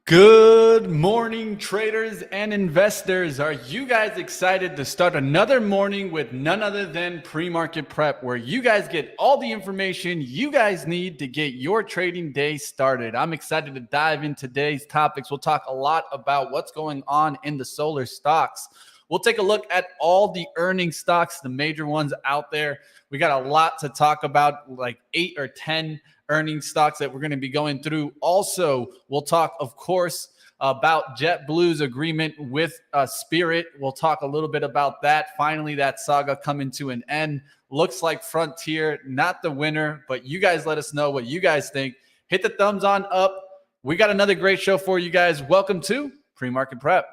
Good morning, traders and investors. Are you guys excited to start another morning with none other than PreMarket Prep, where you guys get all the information you guys need to get your trading day started? I'm excited to dive into today's topics. We'll talk a lot about what's going on in the solar stocks. We'll take a look at all the earning stocks, the major ones out there. We got a lot to talk about, like 8 or 10 earning stocks that we're going to be going through. Also, we'll talk, of course, about JetBlue's agreement with Spirit. We'll talk a little bit about that. Finally, that saga coming to an end. Looks like Frontier, not the winner, but you guys let us know what you guys think. Hit the thumbs on up. We got another great show for you guys. Welcome to PreMarket Prep.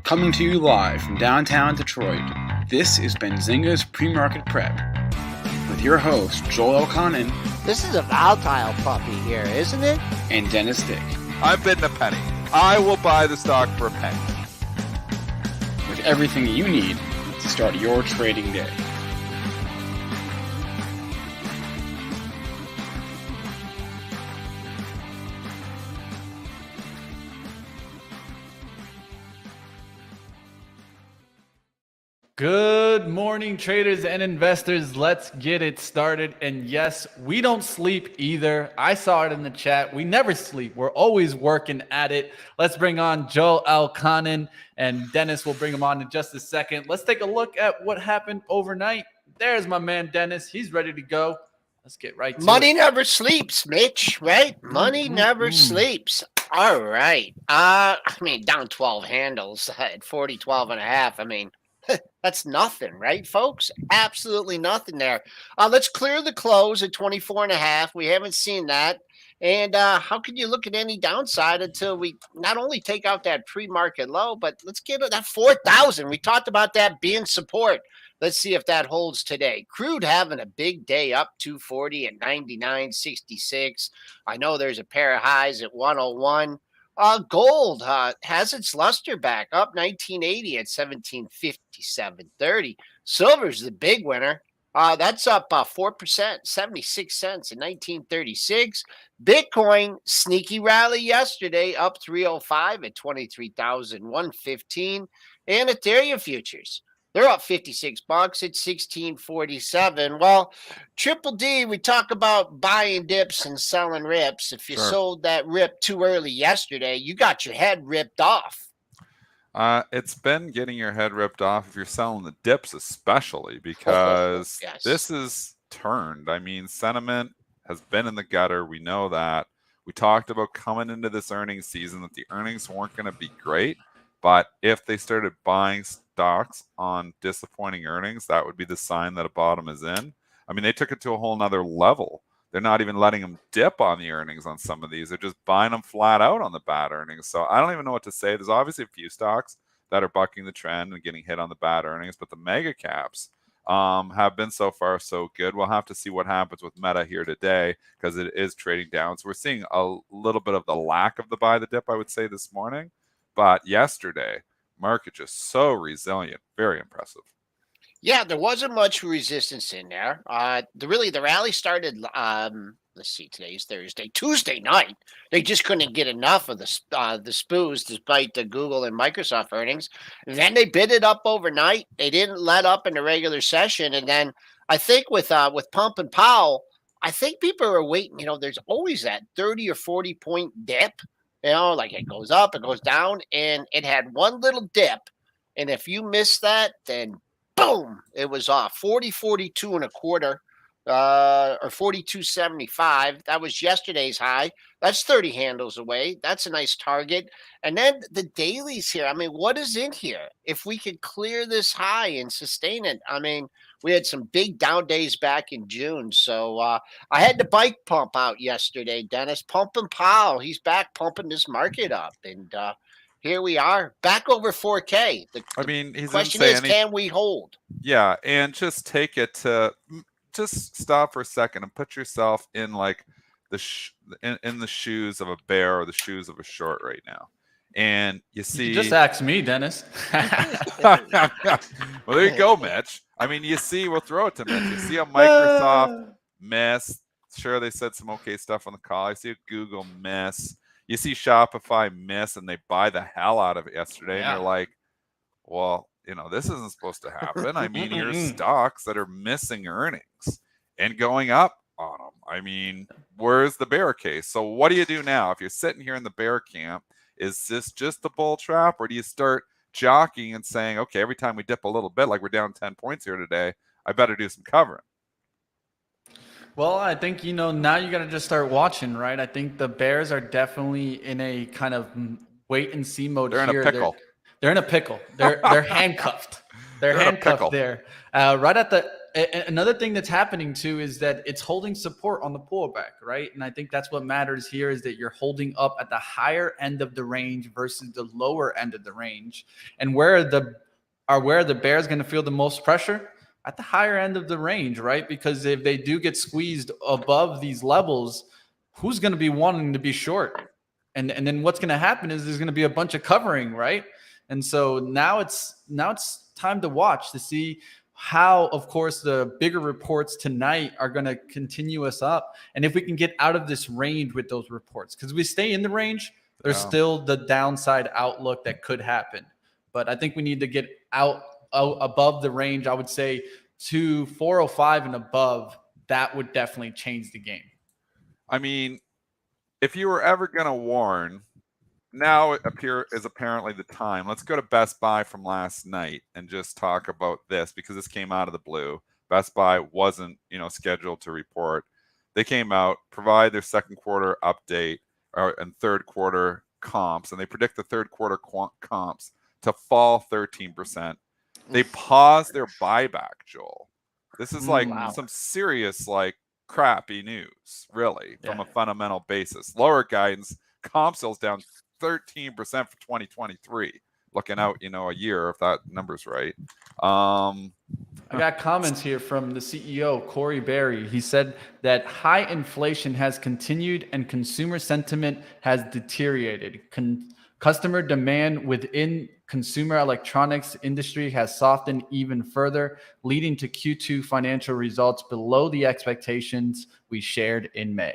Coming to you live from downtown Detroit, this is Benzinga's PreMarket Prep with your host, Joel Elconin. This is a volatile puppy here, isn't it? And Dennis Dick. I'm bidding a penny. I will buy the stock for a penny. With everything you need to start your trading day. Good morning, traders and investors. Let's get it started. And yes, we don't sleep either. I saw it in the chat. We never sleep. We're always working at it. Let's bring on Joel Elconin, and Dennis will bring him on in just a second. Let's take a look at what happened overnight. There's my man, Dennis. He's ready to go. Let's get right to it. Money never sleeps, Mitch, right? Money never sleeps. All right. Down 12 handles at 40, 12 and a half. That's nothing, right, folks? Absolutely nothing there. Let's clear the close at 24 and a half. We haven't seen that. And how can you look at any downside until we not only take out that pre-market low, but let's get that 4,000. We talked about that being support. Let's see if that holds today. Crude having a big day, up 240 at 99.66. I know there's a pair of highs at 101. Gold has its luster back, up 1980 at 1757.30. Silver's the big winner. That's up 4%, 76 cents in 1936. Bitcoin, sneaky rally yesterday, up 305 at 23,115. And Ethereum futures, they're up 56 bucks at 1647. Well, Triple D, we talk about buying dips and selling rips. If you sold that rip too early yesterday, you got your head ripped off. It's been getting your head ripped off if you're selling the dips, especially because This is turned. Sentiment has been in the gutter. We know that. We talked about coming into this earnings season that the earnings weren't going to be great, but if they started buying stocks on disappointing earnings, that would be the sign that a bottom is in. They took it to a whole nother level. They're not even letting them dip on the earnings on some of these. They're just buying them flat out on the bad earnings. So I don't even know what to say. There's obviously a few stocks that are bucking the trend and getting hit on the bad earnings, but the mega caps have been so far so good. We'll have to see what happens with Meta here today because it is trading down. So we're seeing a little bit of the lack of the buy the dip, I would say, this morning. But yesterday, market just so resilient. Very impressive. Yeah, there wasn't much resistance in there. The rally started, let's see, today's Thursday. Tuesday night, they just couldn't get enough of the spoos despite the Google and Microsoft earnings. And then they bid it up overnight. They didn't let up in the regular session. And then I think with Pump and Powell, I think people are waiting. There's always that 30 or 40 point dip. Like it goes up, it goes down, and it had one little dip. And if you miss that, then boom, it was off 42 and a quarter, or 42.75. That was yesterday's high. That's 30 handles away. That's a nice target. And then the dailies here. What is in here? If we could clear this high and sustain it, we had some big down days back in June. So I had the bike pump out yesterday, Dennis. Pumping Powell. He's back pumping this market up. And here we are, back over 4K. The question is, can we hold? Yeah, and just take it to just stop for a second and put yourself in like in the shoes of a bear or the shoes of a short right now. And you see, you just ask me, Dennis. Well, there you go, Mitch. I mean, you see, we'll throw it to Mitch. You see a Microsoft, miss. Sure, they said some okay stuff on the call. I see a Google miss. You see Shopify miss, and they buy the hell out of it yesterday. And you're like, well, this isn't supposed to happen. I mean, here's stocks that are missing earnings and going up on them. I mean, where's the bear case? So what do you do now? If you're sitting here in the bear camp, is this just a bull trap, or do you start jockeying and saying, okay, every time we dip a little bit, like we're down 10 points here today, I better do some covering? Well, I think, now you got to just start watching, right? I think the Bears are definitely in a kind of wait and see mode. They're here. In a pickle. They're in a pickle. They're handcuffed. They're handcuffed there. Right at another thing that's happening too is that it's holding support on the pullback, right? And I think that's what matters here, is that you're holding up at the higher end of the range versus the lower end of the range. And where are the Bears going to feel the most pressure? At the higher end of the range, right? Because if they do get squeezed above these levels, who's going to be wanting to be short? And then what's going to happen is there's going to be a bunch of covering, right? And so now it's time to watch to see how, of course, the bigger reports tonight are going to continue us up. And if we can get out of this range with those reports, because we stay in the range, there's still the downside outlook that could happen. But I think we need to get out above the range. I would say to 405 and above, that would definitely change the game. I mean, if you were ever going to warn, now it is apparently the time. Let's go to Best Buy from last night and just talk about this, because this came out of the blue. Best Buy wasn't, scheduled to report. They came out, provide their second quarter update and third quarter comps, and they predict the third quarter comps to fall 13%. They paused their buyback, Joel. This is some serious, crappy news, really, from a fundamental basis. Lower guidance, comp sales down 13% for 2023. Looking out, a year, if that number's right. I got comments here from the CEO, Corey Berry. He said that high inflation has continued and consumer sentiment has deteriorated. Customer demand within consumer electronics industry has softened even further, leading to Q2 financial results below the expectations we shared in May.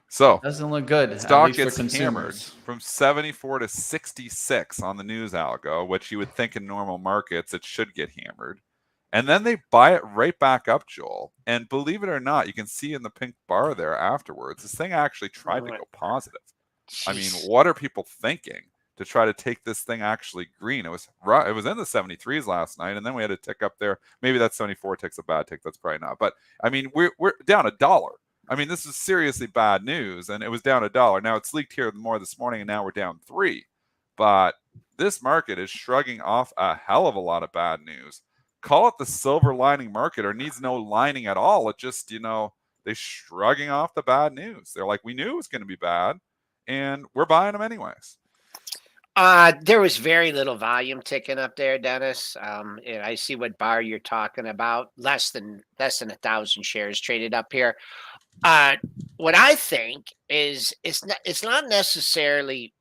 So doesn't look good. Stock gets hammered from 74 to 66 on the news algo, which you would think in normal markets it should get hammered. And then they buy it right back up, Joel. And believe it or not, you can see in the pink bar there afterwards, this thing actually tried to go positive. Jeez. I mean, what are people thinking to try to take this thing actually green? It was in the 73s last night, and then we had a tick up there. Maybe that 74 tick's a bad tick. That's probably not. But I mean, we're down $1. I mean, this is seriously bad news, and it was down $1. Now it's leaked here more this morning, and now we're down 3. But this market is shrugging off a hell of a lot of bad news. Call it the silver lining market, or needs no lining at all. It just, they're shrugging off the bad news. They're like, we knew it was going to be bad, and we're buying them anyways. There was very little volume ticking up there, Dennis. And I see what bar you're talking about. Less than 1,000 shares traded up here. What I think is it's not necessarily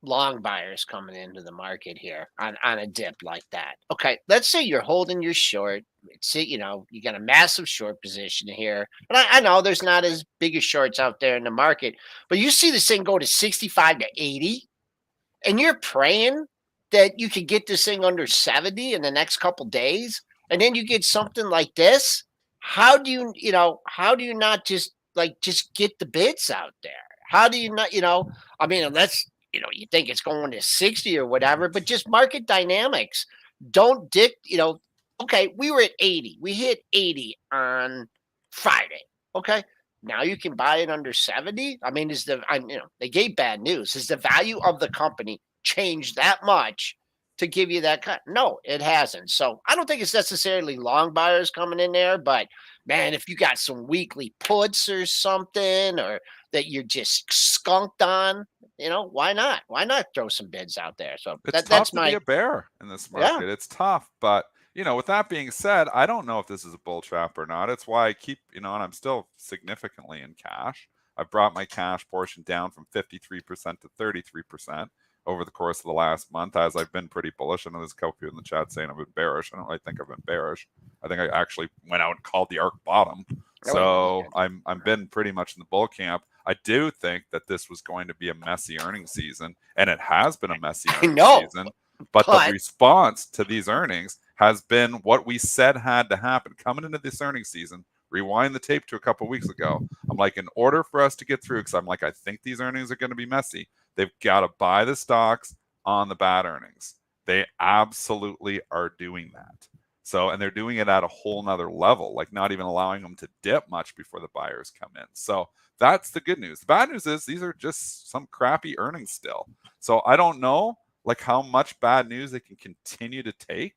long buyers coming into the market here on a dip like that. Okay, let's say you're holding your short. You got a massive short position here. And I know there's not as big as shorts out there in the market, but you see this thing go to 65 to 80, and you're praying that you could get this thing under 70 in the next couple days, and then you get something like this. How do you not just get the bids out there? How do you not, I mean, unless, you think it's going to 60 or whatever, but just market dynamics don't okay, we were at 80. We hit 80 on Friday. Okay. Now you can buy it under 70. I mean, they gave bad news. Has the value of the company changed that much to give you that cut? No, it hasn't. So I don't think it's necessarily long buyers coming in there, but man, if you got some weekly puts or something, or that you're just skunked on, why not? Why not throw some bids out there? So that's to be a bear in this market. Yeah. It's tough, but with that being said, I don't know if this is a bull trap or not. It's why I keep, and I'm still significantly in cash. I've brought my cash portion down from 53% to 33%. over the course of the last month, as I've been pretty bullish. I know there's a couple people in the chat saying I've been bearish. I don't really think I've been bearish. I think I actually went out and called the arc bottom. So I'm been pretty much in the bull camp. I do think that this was going to be a messy earnings season, and it has been a messy earnings season. But the response to these earnings has been what we said had to happen. Coming into this earnings season, rewind the tape to a couple of weeks ago, I'm like, in order for us to get through, because I'm like, I think these earnings are going to be messy, they've got to buy the stocks on the bad earnings. They absolutely are doing that. So, and they're doing it at a whole nother level, like not even allowing them to dip much before the buyers come in. So that's the good news. The bad news is these are just some crappy earnings still. So I don't know like how much bad news they can continue to take,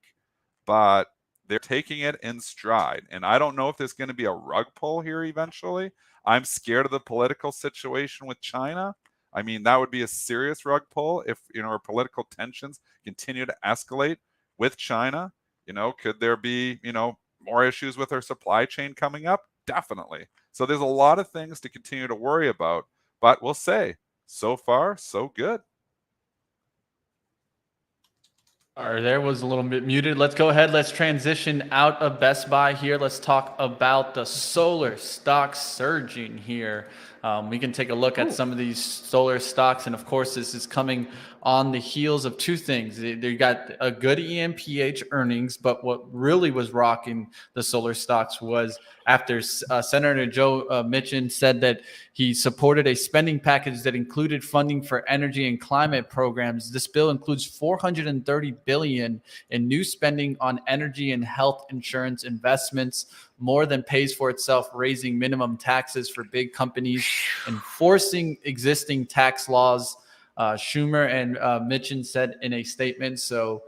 but they're taking it in stride. And I don't know if there's going to be a rug pull here eventually. I'm scared of the political situation with China. I mean, that would be a serious rug pull if, our political tensions continue to escalate with China. Could there be, more issues with our supply chain coming up? Definitely. So there's a lot of things to continue to worry about, but we'll say so far, so good. There was a little bit muted. Let's go ahead. Let's transition out of Best Buy here. Let's talk about the solar stocks surging here. We can take a look at some of these solar stocks. And of course, this is coming on the heels of two things. They got a good EMPH earnings, but what really was rocking the solar stocks was after Senator Joe Manchin said that he supported a spending package that included funding for energy and climate programs. This bill includes $430 billion in new spending on energy and health insurance investments, more than pays for itself, raising minimum taxes for big companies, enforcing existing tax laws. Schumer and Manchin said in a statement. So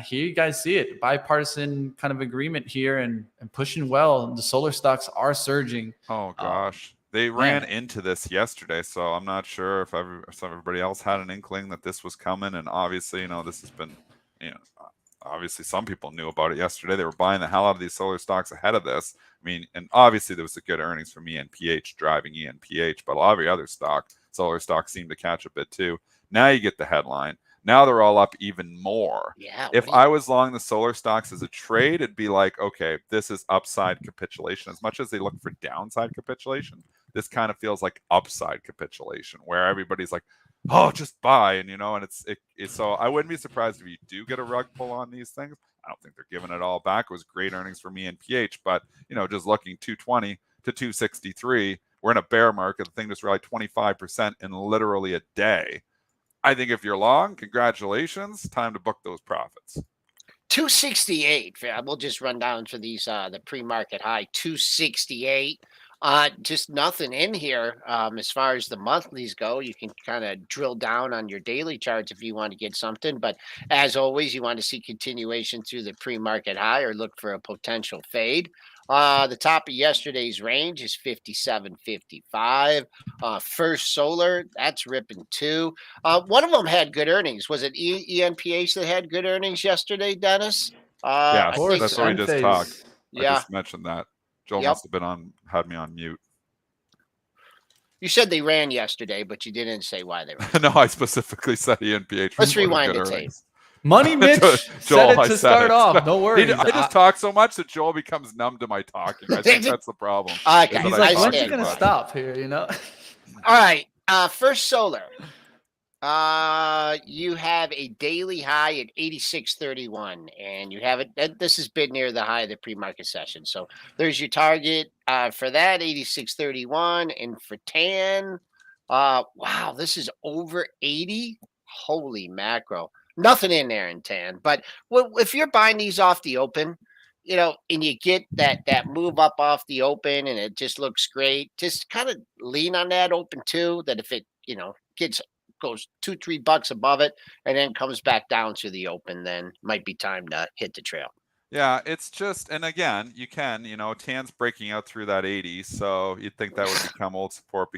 here you guys see it, bipartisan kind of agreement here and pushing well. The solar stocks are surging. Oh gosh. They ran into this yesterday, so I'm not sure if everybody else had an inkling that this was coming. And obviously, this has been, obviously some people knew about it yesterday. They were buying the hell out of these solar stocks ahead of this. I mean, and obviously there was a good earnings from ENPH driving ENPH, but a lot of the other solar stocks seem to catch a bit too. Now you get the headline. Now they're all up even more. Yeah. If I was long the solar stocks as a trade, it'd be like, okay, this is upside capitulation. As much as they look for downside capitulation, this kind of feels like upside capitulation, where everybody's like, oh, just buy. And, and it's so I wouldn't be surprised if you do get a rug pull on these things. I don't think they're giving it all back. It was great earnings for me and PH, but, just looking 220 to 263, we're in a bear market. The thing just rallied 25% in literally a day. I think if you're long, congratulations. Time to book those profits. 268. We'll just run down for these, the pre-market high, 268. Just nothing in here as far as the monthlies go. You can kind of drill down on your daily charts if you want to get something. But as always, you want to see continuation through the pre-market high or look for a potential fade. The top of yesterday's range is 57.55. First Solar, that's ripping too. One of them had good earnings. Was it ENPH that had good earnings yesterday, Dennis? Yeah, that's what we just talked. Yeah. I just mentioned that. Joel must have had me on mute. You said they ran yesterday, but you didn't say why they ran. No, I specifically said ENPH. Let's rewind the tape. Money Mitch said it to start off. No worries. I just talk so much that Joel becomes numb to my talking. I think that's the problem. He's like, when's he going to stop here, All right. First Solar. You have a daily high at 86.31, and you have it. This is bid near the high of the pre-market session. So there's your target for that 86.31, and for TAN. Wow, this is over 80. Holy macro. Nothing in there in TAN. But if you're buying these off the open, and you get that move up off the open and it just looks great, just kind of lean on that open too, that if it, goes $2-3 above it and then comes back down to the open, then might be time to hit the trail. Yeah, it's just, and again, you can, TAN's breaking out through that 80, so you'd think that would become old support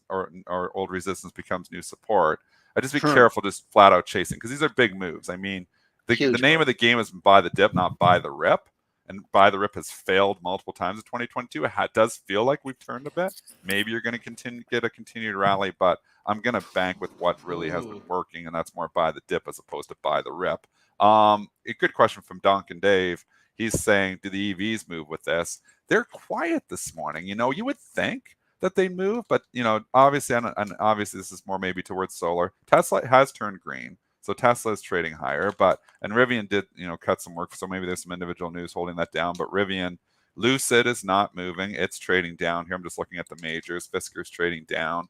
or old resistance becomes new support. I just be careful, just flat out chasing, because these are big moves. I mean, the name of the game is buy the dip, not buy the rip. and buy the rip has failed multiple times in 2022. It does feel like we've turned a bit. Maybe you're going to get a continued rally, but I'm going to bank with what really has been working, and that's more buy the dip as opposed to buy the rip. A good question from Duncan Dave. He's saying, do the EVs move with this? They're quiet this morning. You would think that they move, but obviously, and obviously this is more maybe towards solar. Tesla has turned green, so Tesla is trading higher, and Rivian did cut some work, so maybe there's some individual news holding that down. But Rivian, Lucid is not moving; it's trading down here. I'm just looking at the majors. Fisker's trading down.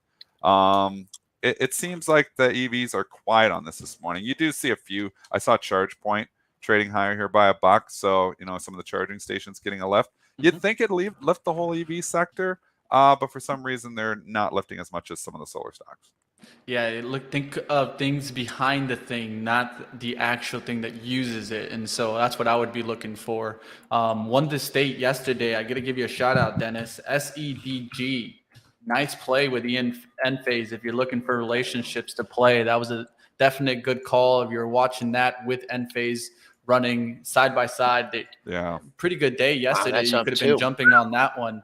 It seems like the EVs are quiet on this morning. You do see a few. I saw ChargePoint trading higher here by $1, so some of the charging stations getting a lift. You'd think it'd lift the whole EV sector. But for some reason, they're not lifting as much as some of the solar stocks. Yeah, think of things behind the thing, not the actual thing that uses it. And so that's what I would be looking for. Won the state yesterday. I got to give you a shout out, Dennis. SEDG. Nice play with the end phase. If you're looking for relationships to play, that was a definite good call. If you're watching that with end phase running side by side, pretty good day yesterday. You could have been jumping on that one.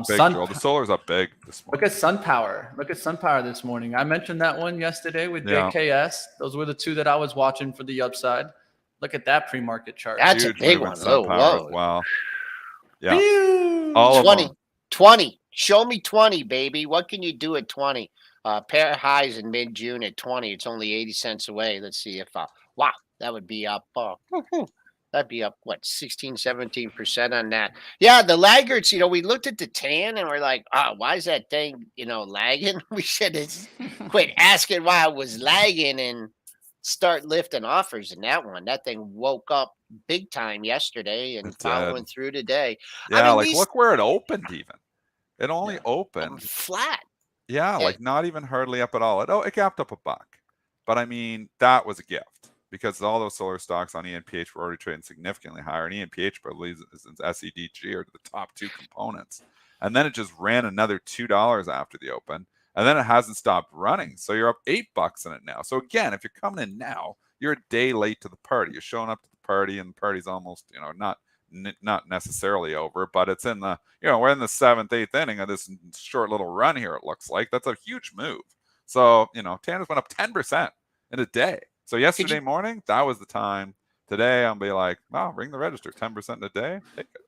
Big, Joel. The solar's up big this morning. Look at SunPower. Look at SunPower this morning. I mentioned that one yesterday with JKS. Those were the two that I was watching for the upside. Look at that pre-market chart. That's a big one. Whoa. Wow. Yeah. All 20. 20. Show me 20, baby. What can you do at 20? Pair of highs in mid-June at 20. It's only 80 cents away. Let's see if wow, that would be up. That'd be up, 16, 17% on that. Yeah, the laggards, we looked at the tan and we're like, why is that thing, lagging? We should quit asking why it was lagging and start lifting offers in that one. That thing woke up big time yesterday and following through today. Yeah, look where it opened even. It only opened flat. Yeah, not even hardly up at all. It gapped up $1. But I mean, that was a gift. Because all those solar stocks on ENPH were already trading significantly higher. And ENPH, I believe, is SEDG are the top two components. And then it just ran another $2 after the open. And then it hasn't stopped running. So you're up $8 in it now. So again, if you're coming in now, you're a day late to the party. You're showing up to the party, and the party's almost, not necessarily over. But it's in the, we're in the 7th, 8th inning of this short little run here, it looks like. That's a huge move. So, Tanner's went up 10% in a day. So yesterday morning, that was the time. Today, I'll be like, ring the register, 10% in a day. Take it.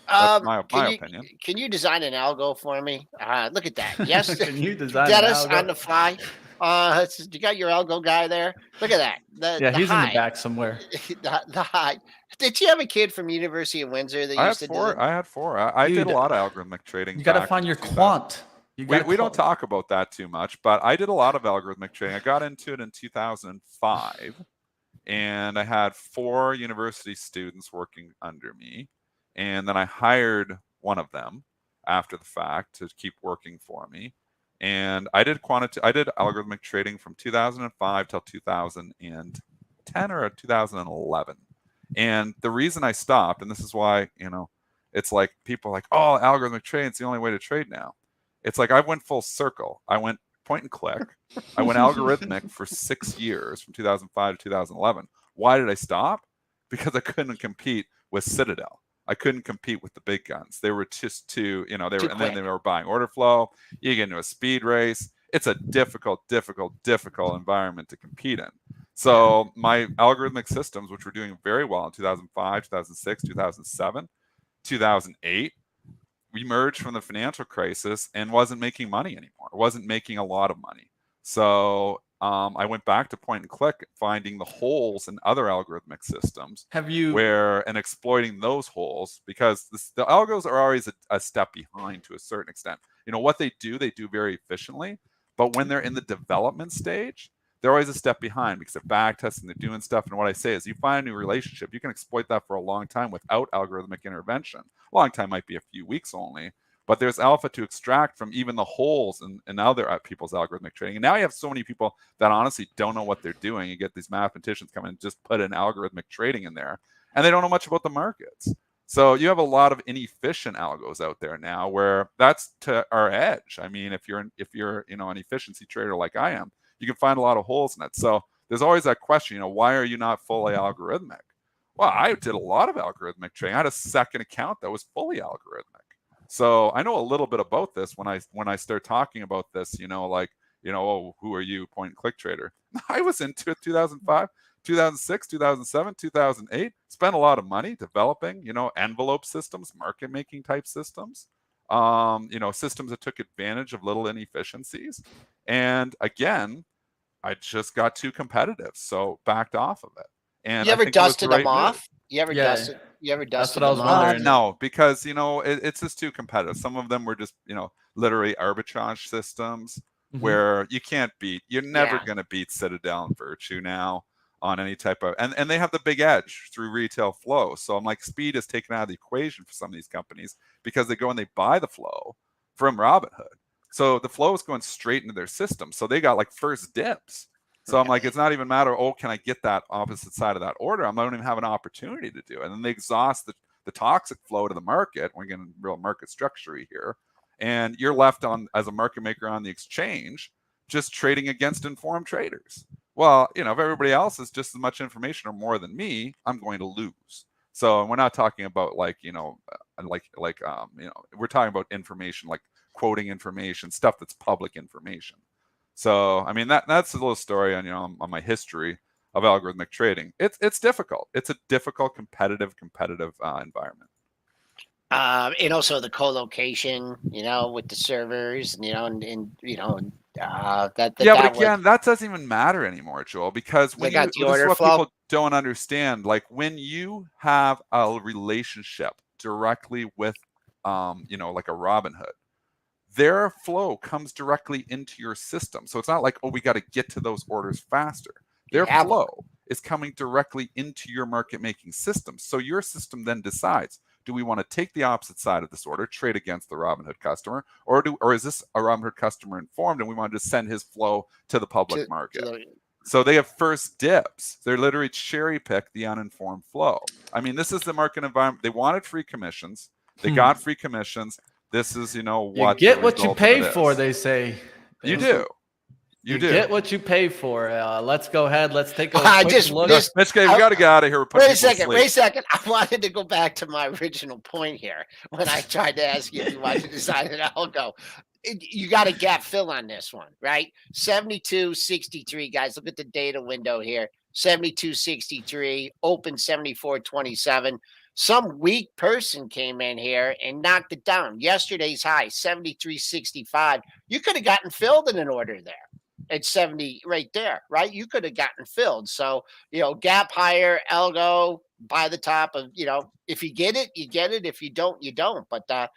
That's my opinion. Can you design an algo for me? Look at that. Yes. Can you design Dennis on the fly? You got your algo guy there? Look at that. He's in the back somewhere. The high. Did you have a kid from University of Windsor that used to do it? I had 4. I did a lot of algorithmic trading. You got to find your quant. We don't talk about that too much, but I did a lot of algorithmic trading. I got into it in 2005, and I had 4 university students working under me, and then I hired one of them after the fact to keep working for me. And I did algorithmic trading from 2005 till 2010 or 2011. And the reason I stopped, and this is why, it's like people are like, algorithmic trading is the only way to trade now. It's like I went full circle. I went point and click. I went algorithmic for 6 years, from 2005 to 2011. Why did I stop? Because I couldn't compete with Citadel. I couldn't compete with the big guns. They were just too, and then they were buying order flow. You get into a speed race. It's a difficult environment to compete in. So my algorithmic systems, which were doing very well in 2005, 2006, 2007, 2008, we emerged from the financial crisis and wasn't making money anymore. It wasn't making a lot of money. So I went back to point and click, finding the holes in other algorithmic systems. And exploiting those holes, because the algos are always a step behind to a certain extent. What they do very efficiently. But when they're in the development stage, they're always a step behind because they're back testing, they're doing stuff. And what I say is, you find a new relationship, you can exploit that for a long time without algorithmic intervention. A long time might be a few weeks only, but there's alpha to extract from even the holes in other people's algorithmic trading. And now you have so many people that honestly don't know what they're doing. You get these mathematicians come in and just put in algorithmic trading in there, and they don't know much about the markets. So you have a lot of inefficient algos out there now, where that's to our edge. I mean, if you're an efficiency trader like I am, you can find a lot of holes in it. So there's always that question, why are you not fully algorithmic? Well, I did a lot of algorithmic trading. I had a second account that was fully algorithmic. So I know a little bit about this when I start talking about this, oh, who are you, point and click trader? I was into it 2005, 2006, 2007, 2008. Spent a lot of money developing, envelope systems, market making type systems, systems that took advantage of little inefficiencies. And again, I just got too competitive, so backed off of it. And you ever dusted them off? You ever dusted them off? No, because it's just too competitive. Some of them were just literally arbitrage systems where you can't beat. You're never going to beat Citadel and Virtue now on any type of, and they have the big edge through retail flow. So I'm like, speed is taken out of the equation for some of these companies because they go and they buy the flow from Robinhood. So the flow is going straight into their system. So they got like first dibs. So I'm like, it's not even a matter of, can I get that opposite side of that order? I don't even have an opportunity to do it. And then they exhaust the toxic flow to the market. We're getting real market structure here. And you're left on as a market maker on the exchange, just trading against informed traders. Well, if everybody else has just as much information or more than me, I'm going to lose. So we're not talking about we're talking about information like quoting information, stuff that's public information. So, I mean, that's a little story on my history of algorithmic trading. It's difficult. It's a difficult, competitive environment. And also the co-location, with the servers, that doesn't even matter anymore, Joel, because when this is what people don't understand. Like when you have a relationship directly with, like a Robinhood, their flow comes directly into your system. So it's not like, we got to get to those orders faster. Their flow is coming directly into your market making system. So your system then decides, do we want to take the opposite side of this order, trade against the Robinhood customer, or is this a Robinhood customer informed and we want to just send his flow to the public market? So they have first dibs. They're literally cherry pick the uninformed flow. I mean, this is the market environment. They wanted free commissions. They got free commissions. This is, what you get what you pay for, they say. You do. You get what you pay for. Let's go ahead. Let's take a quick look. Mitch, we got to get out of here. Wait a second. I wanted to go back to my original point here when I tried to ask you if you wanted to design an algo. You got a gap fill on this one, right? 72.63, guys. Look at the data window here. 72.63, open 74.27. Some weak person came in here and knocked it down. Yesterday's high, 73.65. You could have gotten filled in an order there at 70 right there, right? You could have gotten filled. So, gap higher, algo, by the top of, if you get it, you get it. If you don't, you don't. But that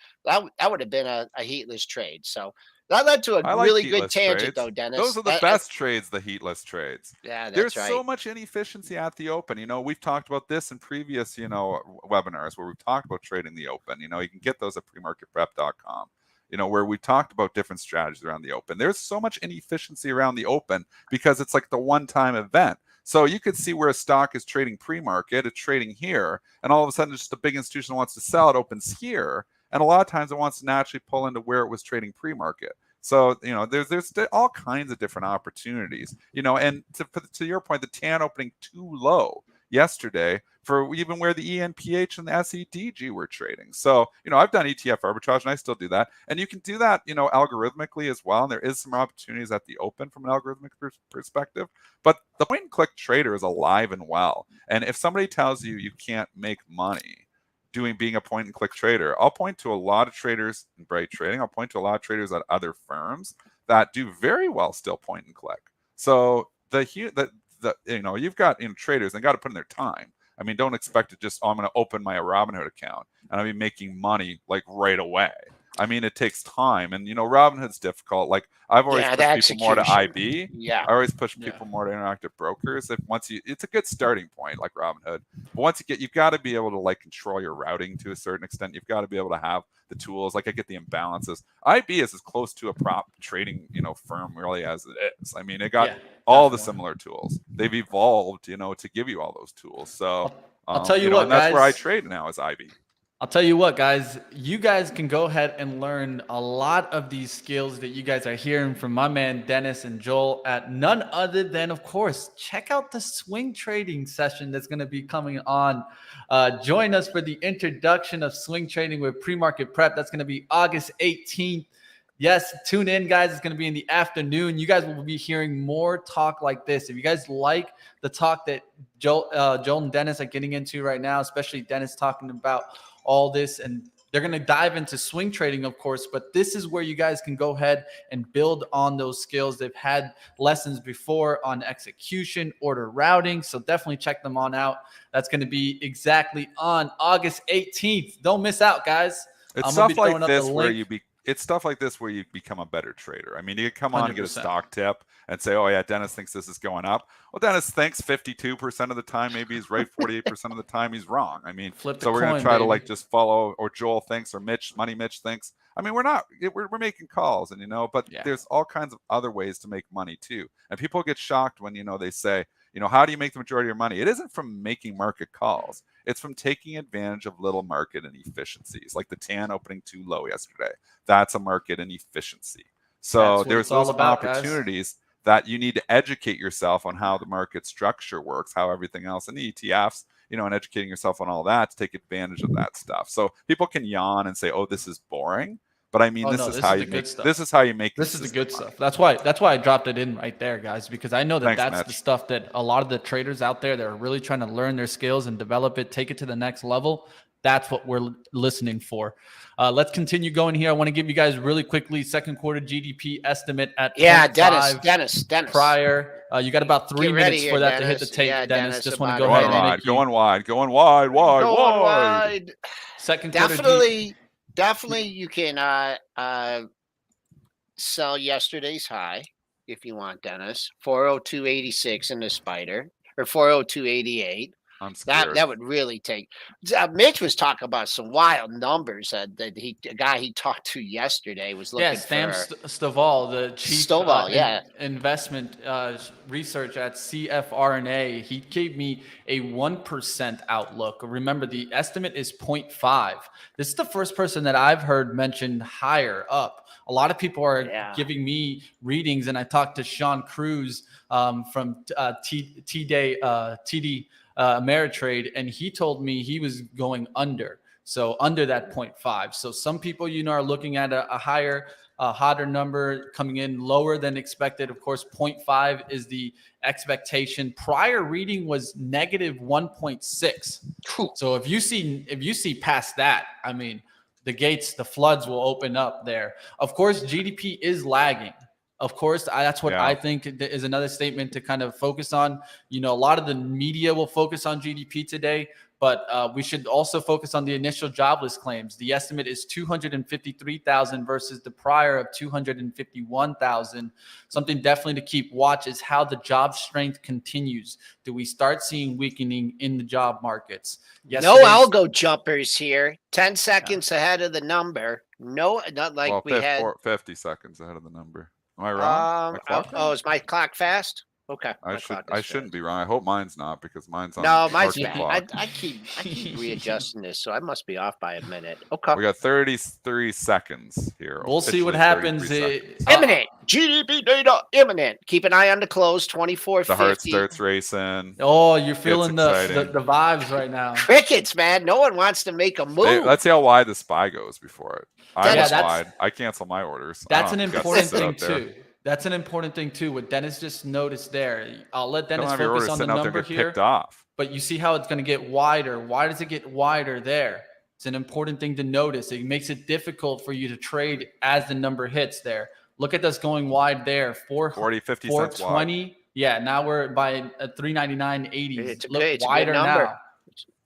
would have been a heatless trade. So that led to a really good tangent, though, Dennis. Those are the best trades, the heatless trades. Yeah, there's so much inefficiency at the open. We've talked about this in previous, webinars where we've talked about trading the open. You can get those at PreMarketPrep.com. Where we talked about different strategies around the open. There's so much inefficiency around the open because it's like the one-time event. So you could see where a stock is trading pre-market, it's trading here, and all of a sudden just a big institution wants to sell, it opens here. And a lot of times it wants to naturally pull into where it was trading pre-market. So, there's all kinds of different opportunities, and to your point, the TAN opening too low yesterday for even where the ENPH and the SEDG were trading. So, I've done ETF arbitrage and I still do that. And you can do that, algorithmically as well. And there is some opportunities at the open from an algorithmic perspective. But the point and click trader is alive and well. And if somebody tells you you can't make money being a point and click trader, I'll point to a lot of traders in Bright Trading. I'll point to a lot of traders at other firms that do very well still point and click. So you've got traders, they got to put in their time. I mean, don't expect to just, I'm going to open my Robinhood account and I'll be making money like right away. I mean, it takes time, and Robinhood's difficult. Like I've always pushed people more to IB. Yeah, I always push people more to interactive brokers. It's a good starting point, like Robinhood. But once you've got to be able to like control your routing to a certain extent. You've got to be able to have the tools. Like I get the imbalances. IB is as close to a prop trading firm really as it is. I mean, it got all the similar tools. They've evolved, to give you all those tools. So I'll tell you what, and that's guys, where I trade now is IB. I'll tell you what, guys, you guys can go ahead and learn a lot of these skills that you guys are hearing from my man Dennis and Joel at none other than, of course, check out the swing trading session that's going to be coming on. Join us for the introduction of swing trading with PreMarket Prep. That's going to be August 18th. Yes, tune in, guys. It's going to be in the afternoon. You guys will be hearing more talk like this. If you guys like the talk that Joel and Dennis are getting into right now, especially Dennis talking about all this, and they're going to dive into swing trading, of course, but this is where you guys can go ahead and build on those skills. They've had lessons before on execution, order routing, so definitely check them on out. That's going to be exactly on August 18th. Don't miss out, guys. It's stuff like this where it's stuff like this where you become a better trader. I mean, you can come on and get a stock tip and say, oh, yeah, Dennis thinks this is going up. Well, Dennis thinks 52% of the time maybe he's right, 48% of the time he's wrong. I mean, so we're going to try to like just follow, or Joel thinks, or Money Mitch thinks. I mean, we're making calls, and but there's all kinds of other ways to make money too. And people get shocked when, they say, how do you make the majority of your money? It isn't from making market calls. It's from taking advantage of little market inefficiencies, like the TAN opening too low yesterday. That's a market inefficiency. So there's those opportunities that you need to educate yourself on how the market structure works, how everything else in the ETFs, and educating yourself on all that to take advantage of that stuff. So people can yawn and say, oh, this is boring. But I mean, this is how you make This is the good stuff. That's why I dropped it in right there, guys, because I know that that's the stuff that a lot of the traders out there that are really trying to learn their skills and develop it, take it to the next level. That's what we're listening for. Let's continue going here. I want to give you guys really quickly second quarter GDP estimate at Dennis. Prior. You got about 3 minutes for that to hit the tape, Dennis. Just want to go ahead and going wide. Second quarter Definitely, you can sell yesterday's high if you want, Dennis. 402.86 in the spider, or 402.88. I'm scared. That would really take. Mitch was talking about some wild numbers that the guy he talked to yesterday was looking for. Sam Stovall, the chief investment research at CFRNA, he gave me a 1% outlook. Remember, the estimate is 0.5. This is the first person that I've heard mentioned higher up. A lot of people are giving me readings, and I talked to Sean Cruz from TD Ameritrade, and he told me he was going under. So under that 0.5. So some people, are looking at a higher, hotter number coming in lower than expected. Of course, 0.5 is the expectation. Prior reading was negative 1.6. So if you see past that, I mean, the floods will open up there. Of course, GDP is lagging. Of course, that's what I think is another statement to kind of focus on. A lot of the media will focus on GDP today, but we should also focus on the initial jobless claims. The estimate is 253,000 versus the prior of 251,000. Something definitely to keep watch is how the job strength continues. Do we start seeing weakening in the job markets? No algo jumpers here. 10 seconds ahead of the number. No, not like we had 50 seconds ahead of the number. Am I wrong? Is my clock fast? Okay. I shouldn't be wrong. I hope mine's not, because mine's on. No, mine's bad. I keep readjusting this, so I must be off by a minute. Okay. We got 33 seconds here. We'll see what happens. Imminent GDP data imminent. Keep an eye on the close. 24.50. The heart starts racing. Oh, you're feeling the vibes right now. Crickets, man. No one wants to make a move. Hey, let's see how wide the SPY goes before it. Wide. I cancel my orders. That's an important thing too. That's an important thing too. What Dennis just noticed there. I'll let Dennis focus on the number here. Picked off. But you see how it's going to get wider. Why does it get wider there? It's an important thing to notice. It makes it difficult for you to trade as the number hits there. Look at us going wide there. 40, 50 cents 420. Wide. Yeah, now we're by 399.80. It's Look it's wider now.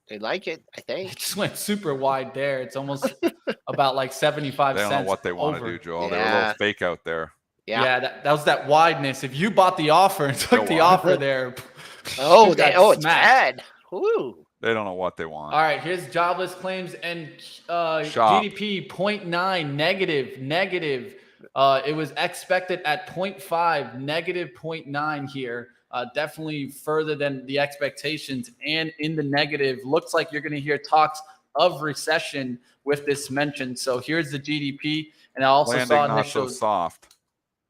They like it, I think. It just went super wide there. It's almost about like 75 cents. They don't know what they want to do, Joel. They're a little fake out there. Yeah, that was that wideness. If you bought the offer and took the offer there, it's bad. Ooh. They don't know what they want. All right, here's jobless claims and GDP 0.9 negative. It was expected at 0.5 negative 0.9 here. Definitely further than the expectations and in the negative. Looks like you're going to hear talks of recession with this mention. So here's the GDP, and I also Landing saw not initial. so soft.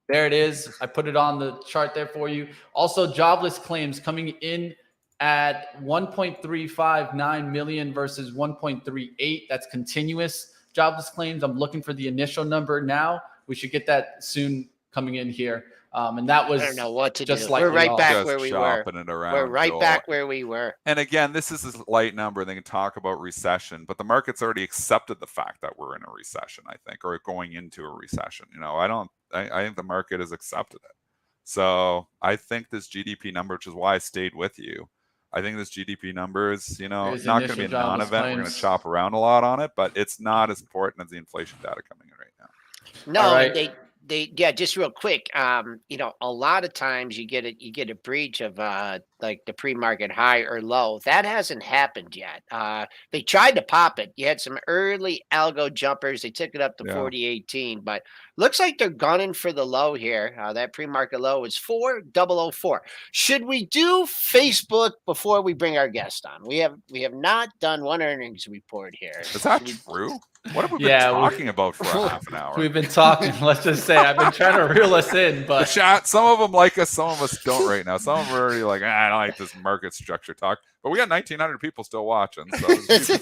There it is. I put it on the chart there for you. Also, jobless claims coming in at 1.359 million versus 1.38. That's continuous jobless claims. I'm looking for the initial number now. We should get that soon coming in here. And that was I don't know what to just do. like We're right back Just where we were. chopping it around, We're right Joel. back where we were. And again, this is a light number. They can talk about recession, but the market's already accepted the fact that we're in a recession, I think, or going into a recession. I think the market has accepted it. So I think this GDP number, which is why I stayed with you, I think this GDP number is, not going to be a non-event. We're going to chop around a lot on it, but it's not as important as the inflation data coming in right now. No, all right. yeah, just real quick. A lot of times you get a breach of like the pre-market high or low. That hasn't happened yet. They tried to pop it. You had some early algo jumpers. They took it up to 40.18, but looks like they're gunning for the low here. That pre-market low is 4,004. Should we do Facebook before we bring our guest on? We have not done one earnings report here. Is that true? What have we been talking about for a half an hour? We've been talking. Let's just say I've been trying to reel us in, but the chat. Some of them like us, some of us don't right now. Some of them are already like, I don't like this market structure talk. But we got 1,900 people still watching. So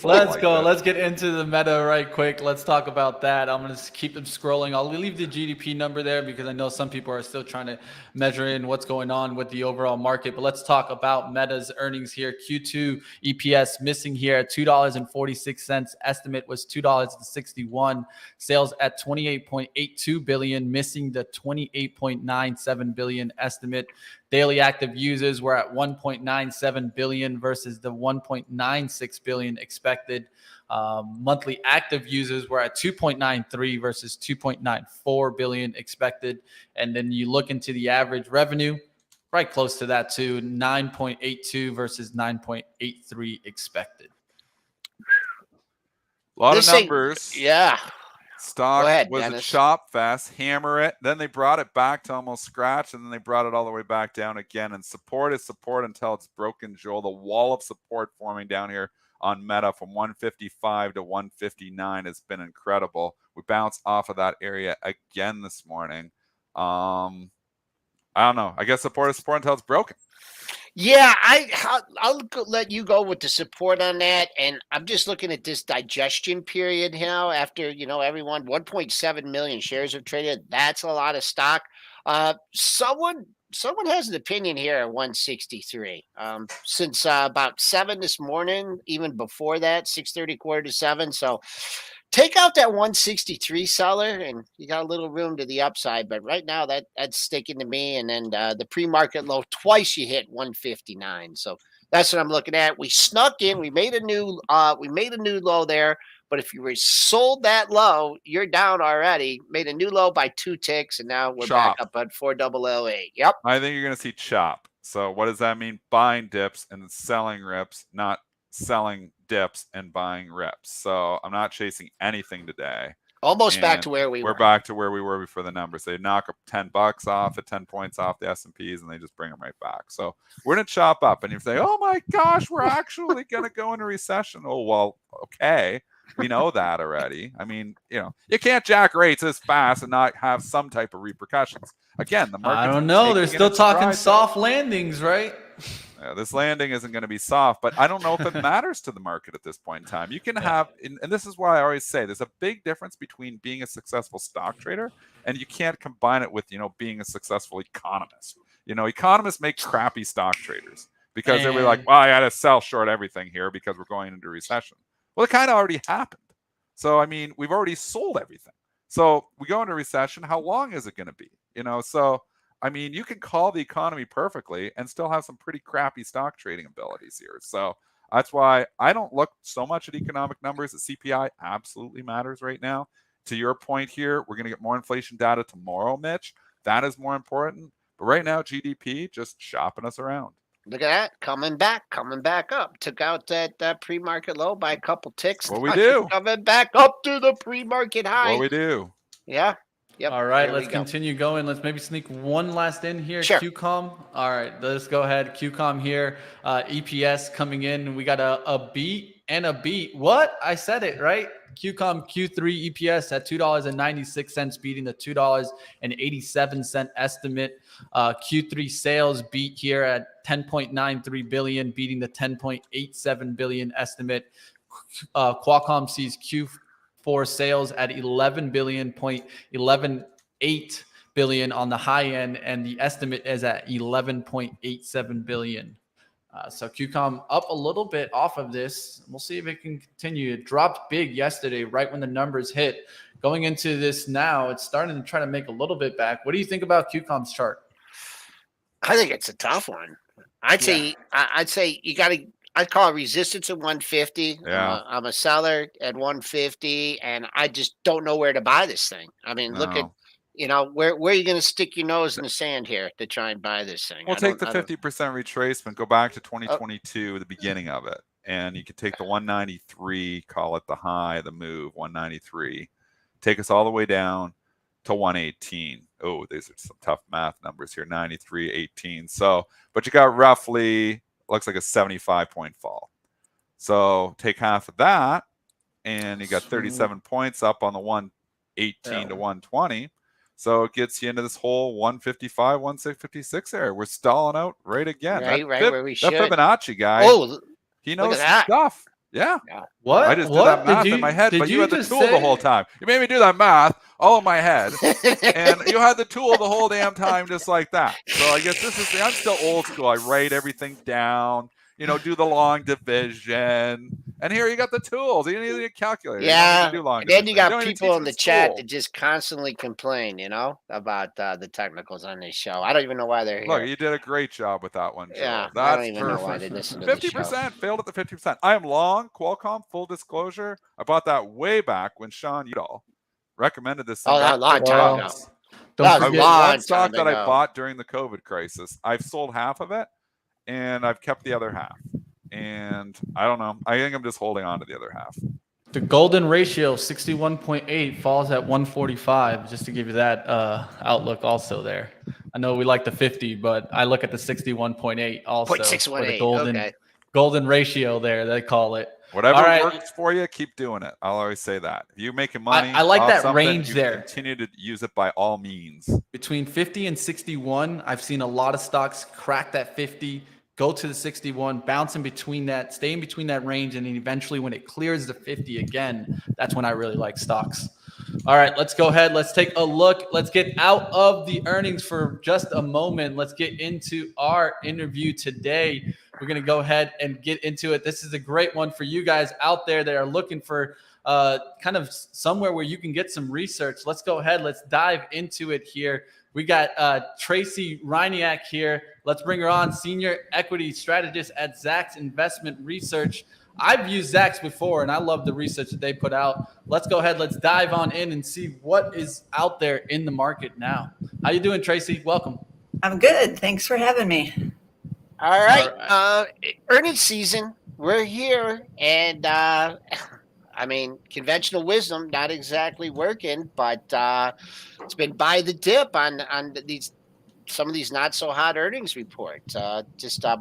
let's go. Let's get into the meta right quick. Let's talk about that. I'm going to keep them scrolling. I'll leave the GDP number there because I know some people are still trying to measure in what's going on with the overall market. But let's talk about Meta's earnings here. Q2 EPS missing here at $2.46. Estimate was $2.61. Sales at $28.82 billion, missing the $28.97 billion estimate. Daily active users were at 1.97 billion versus the 1.96 billion expected. Monthly active users were at 2.93 versus 2.94 billion expected. And then you look into the average revenue, right close to that too, 9.82 versus 9.83 expected. A lot of numbers. Yeah. Stock was a chop fast, hammer it. Then they brought it back to almost scratch, and then they brought it all the way back down again. And support is support until it's broken, Joel. The wall of support forming down here on Meta from 155 to 159 has been incredible. We bounced off of that area again this morning. I don't know. I guess support is support until it's broken. Yeah, I'll let you go with the support on that. And I'm just looking at this digestion period now after, everyone 1.7 million shares have traded. That's a lot of stock. Someone has an opinion here at 163. Since about 7 this morning, even before that, 6:30, quarter to 7. So take out that 163 seller, and you got a little room to the upside. But right now, that's sticking to me. And then the pre-market low, twice you hit 159. So that's what I'm looking at. We snuck in. We made a new low there. But if you were sold that low, you're down already. Made a new low by 2 ticks, and now we're back up at 4,008. Yep. I think you're going to see chop. So what does that mean? Buying dips and selling rips, not selling dips and buying rips. So I'm not chasing anything today. Almost back to where we were. We're back to where we were before the numbers. They knock up $10 off at 10 points off the S&Ps, and they just bring them right back. So we're going to chop up. And you say, oh my gosh, we're actually going to go into recession. Oh, well, okay. We know that already. I mean, you can't jack rates this fast and not have some type of repercussions. Again, the market. I don't know. They're still talking soft landings, right? Yeah, this landing isn't going to be soft, but I don't know if it matters to the market at this point in time. You can have, and this is why I always say there's a big difference between being a successful stock trader, and you can't combine it with, being a successful economist. Economists make crappy stock traders because they're like, well, I got to sell short everything here because we're going into recession. Well, it kind of already happened. So, I mean, we've already sold everything. So we go into recession. How long is it going to be? So, I mean, you can call the economy perfectly and still have some pretty crappy stock trading abilities here. So that's why I don't look so much at economic numbers. The CPI absolutely matters right now. To your point here, we're going to get more inflation data tomorrow, Mitch. That is more important. But right now, GDP just shopping us around. Look at that, coming back up. Took out that pre-market low by a couple ticks. What we do? Coming back up to the pre-market high. What we do? Yeah. Yep. All right, let's continue going. Let's maybe sneak one last in here. Sure. QCOM. All right, let's go ahead. QCOM here. EPS coming in. We got a beat and a beat. What? I said it, right? Qualcomm Q3 EPS at $2.96, beating the $2.87 estimate. Q3 sales beat here at $10.93 billion, beating the $10.87 billion estimate. Qualcomm sees Q4 sales at $11.118 billion on the high end, and the estimate is at $11.87 billion. So Qualcomm up a little bit off of this. We'll see if it can continue. It dropped big yesterday, right when the numbers hit. Going into this now, it's starting to try to make a little bit back. What do you think about Qualcomm's chart? I think it's a tough one. I'd say you got to. I'd call resistance at 150. Yeah. I'm a seller at 150, and I just don't know where to buy this thing. I mean, look at, where are you going to stick your nose in the sand here to try and buy this thing? We'll take the 50% retracement, go back to 2022, the beginning of it, and you could take the 193, call it the high, the move, 193, take us all the way down to 118. Oh, these are some tough math numbers here, 93, 18. So, but you got roughly, looks like a 75-point fall. So take half of that, and you got 37 points up on the 118 to 120. So it gets you into this whole 155, 156 area. We're stalling out right again. Right where we should. That Fibonacci guy, he knows stuff. Yeah. What? I just did that math in my head, but you had the tool the whole time. You made me do that math all in my head, and you had the tool the whole damn time just like that. So I guess I'm still old school. I write everything down, do the long division. And here you got the tools. You don't need a calculator. Yeah. And then you got people in the chat that just constantly complain, about the technicals on this show. I don't even know why they're here. Look, you did a great job with that one, Joe. Yeah, that's I don't even know why they listen to the show. 50% failed at the 50%. I am long Qualcomm, full disclosure. I bought that way back when Sean Udall recommended this. Oh, that a long time ago. That was a long stock that I bought during the COVID crisis. I've sold half of it, and I've kept the other half. And I don't know. I think I'm just holding on to the other half. The golden ratio, 61.8, falls at 145, just to give you that outlook also there. I know we like the 50, but I look at the 61.8 also. 0.618, the golden ratio there, they call it. Whatever works for you, keep doing it. I'll always say that. If you're making money, I like that range there. Continue to use it by all means. Between 50 and 61, I've seen a lot of stocks crack that 50, go to the 61, bounce in between that, stay in between that range, and then eventually when it clears the 50 again, that's when I really like stocks. All right, let's go ahead. Let's take a look. Let's get out of the earnings for just a moment. Let's get into our interview today. We're going to go ahead and get into it. This is a great one for you guys out there that are looking for kind of somewhere where you can get some research. Let's go ahead. Let's dive into it here. We got Tracey Ryniec here. Let's bring her on, Senior Equity Strategist at Zacks Investment Research. I've used Zacks before, and I love the research that they put out. Let's go ahead. Let's dive on in and see what is out there in the market now. How you doing, Tracey? Welcome. I'm good. Thanks for having me. All right. Earnings season. We're here, and conventional wisdom not exactly working, but it's been buy the dip on some of these not so hot earnings reports.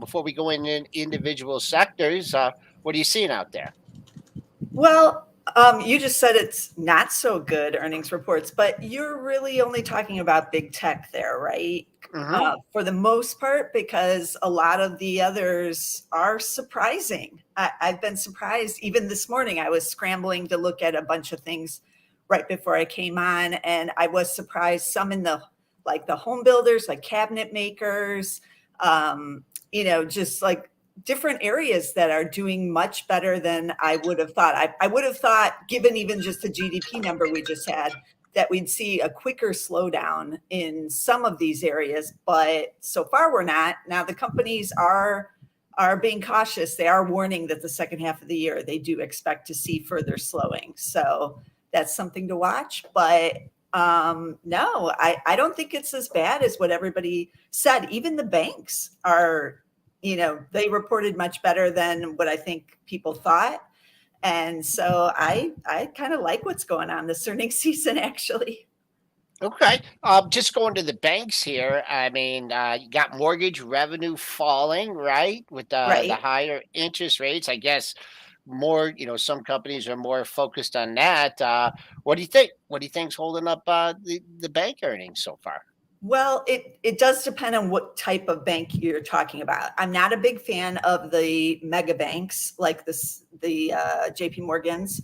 Before we go into individual sectors, what are you seeing out there? Well, you just said it's not so good earnings reports, but you're really only talking about big tech there, right? Mm-hmm. For the most part, because a lot of the others are surprising. I've been surprised. Even this morning, I was scrambling to look at a bunch of things right before I came on, and I was surprised. Some in the home builders, like cabinet makers, just like different areas that are doing much better than I would have thought. I would have thought, given even just the GDP number we just had, that we'd see a quicker slowdown in some of these areas, but so far we're not. Now the companies are being cautious. They are warning that the second half of the year, they do expect to see further slowing. So that's something to watch, but no, I don't think it's as bad as what everybody said. Even the banks are, they reported much better than what I think people thought. And so I kind of like what's going on this earnings season, actually. Okay. Just going to the banks here. You got mortgage revenue falling, right? With the higher interest rates. I guess more, some companies are more focused on that. What do you think? What do you think's holding up the bank earnings so far? Well, it does depend on what type of bank you're talking about. I'm not a big fan of the mega banks like the JP Morgans